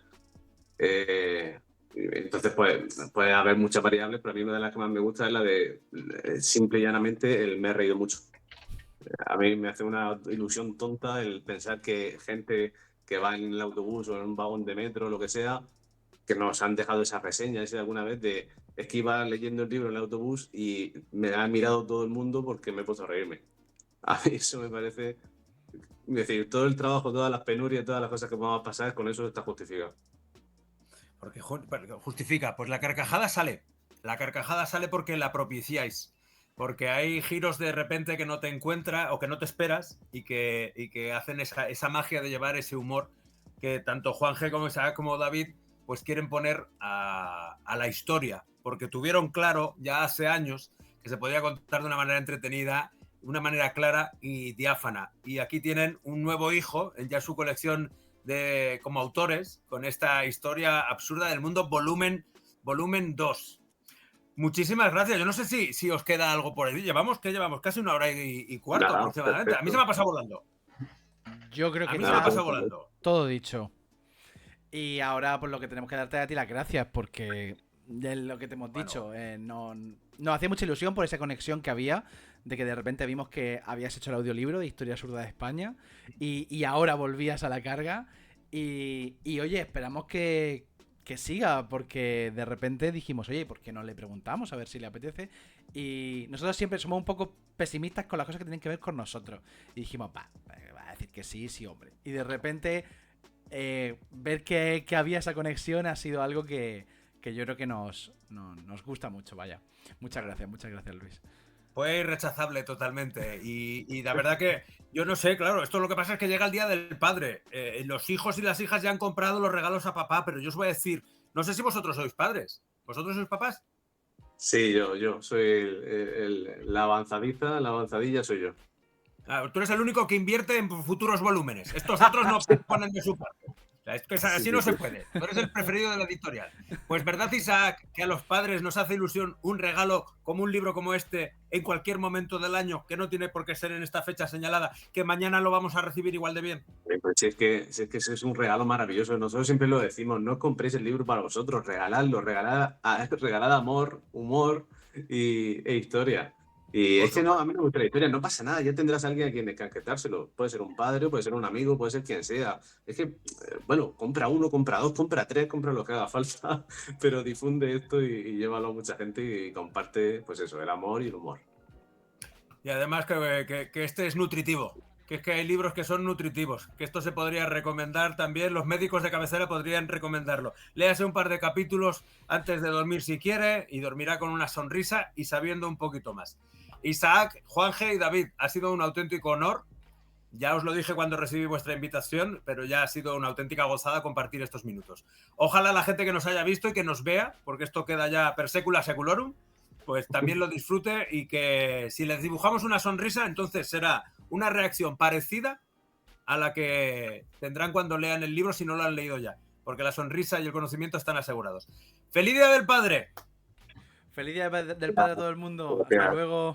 Entonces, puede haber muchas variables, pero a mí una de las que más me gusta es la de simple y llanamente el me he reído mucho. A mí me hace una ilusión tonta el pensar que gente que va en el autobús o en un vagón de metro o lo que sea, que nos han dejado esa reseña alguna vez de es que iba leyendo el libro en el autobús y me ha mirado todo el mundo porque me he puesto a reírme. A mí eso me parece... Es decir, todo el trabajo, todas las penurias, todas las cosas que vamos a pasar, con eso está justificado. porque justifica, pues la carcajada sale. La carcajada sale porque la propiciáis. Porque hay giros de repente que no te encuentras o que no te esperas y que hacen esa magia de llevar ese humor que tanto Juan G como Isaac como David pues quieren poner a la historia. Porque tuvieron claro ya hace años que se podía contar de una manera entretenida, de una manera clara y diáfana. Y aquí tienen un nuevo hijo en ya su colección como autores con esta historia absurda del mundo volumen 2. Muchísimas gracias. Yo no sé si os queda algo por ahí. Llevamos casi 1 hora y cuarto Nada, aproximadamente. perfecto. A mí se me ha pasado volando. Yo creo A que mí se me ha está pasado volando. todo dicho. Y ahora, pues lo que tenemos que darte a ti las gracias, porque de lo que te hemos dicho, nos hacía mucha ilusión por esa conexión que había, de que de repente vimos que habías hecho el audiolibro de Historia Absurda de España y ahora volvías a la carga. Y oye, esperamos que siga, porque de repente dijimos, oye, ¿por qué no le preguntamos a ver si le apetece? Y nosotros siempre somos un poco pesimistas con las cosas que tienen que ver con nosotros. Y dijimos, va a decir que sí, hombre. Y de repente ver que había esa conexión ha sido algo que yo creo que nos gusta mucho, vaya. Muchas gracias, Luis. Fue irrechazable totalmente. Y la verdad que yo no sé, claro, esto lo que pasa es que llega el Día del Padre. Los hijos y las hijas ya han comprado los regalos a papá, pero yo os voy a decir, no sé si vosotros sois padres. ¿Vosotros sois papás? Sí, yo soy la avanzadilla soy yo. Tú eres el único que invierte en futuros volúmenes. Estos otros no ponen de su parte. O sea, es que así no se puede. Tú eres el preferido de la editorial. Pues verdad, Isaac, que a los padres nos hace ilusión un regalo como un libro como este en cualquier momento del año, que no tiene por qué ser en esta fecha señalada, que mañana lo vamos a recibir igual de bien. Pues si es que eso es un regalo maravilloso. Nosotros siempre lo decimos, no compréis el libro para vosotros, regaladlo, regalad amor, humor e historia. Y es que no, a mí no me gusta la historia, no pasa nada, ya tendrás a alguien a quien encanjetárselo. Puede ser un padre, puede ser un amigo, puede ser quien sea. Es que, bueno, compra 1, compra 2, compra 3, compra lo que haga falta, pero difunde esto y llévalo a mucha gente y comparte, pues eso, el amor y el humor. Y además que este es nutritivo. Que es que hay libros que son nutritivos, que esto se podría recomendar también, los médicos de cabecera podrían recomendarlo. Léase un par de capítulos antes de dormir si quiere y dormirá con una sonrisa y sabiendo un poquito más. Isaac, Juanje y David, ha sido un auténtico honor. Ya os lo dije cuando recibí vuestra invitación, pero ya ha sido una auténtica gozada compartir estos minutos. Ojalá la gente que nos haya visto y que nos vea, porque esto queda ya per secula seculorum, pues también lo disfrute y que si les dibujamos una sonrisa, entonces será una reacción parecida a la que tendrán cuando lean el libro si no lo han leído ya, porque la sonrisa y el conocimiento están asegurados. ¡Feliz Día del Padre! ¡Feliz Día del Padre a todo el mundo! ¡Hasta luego!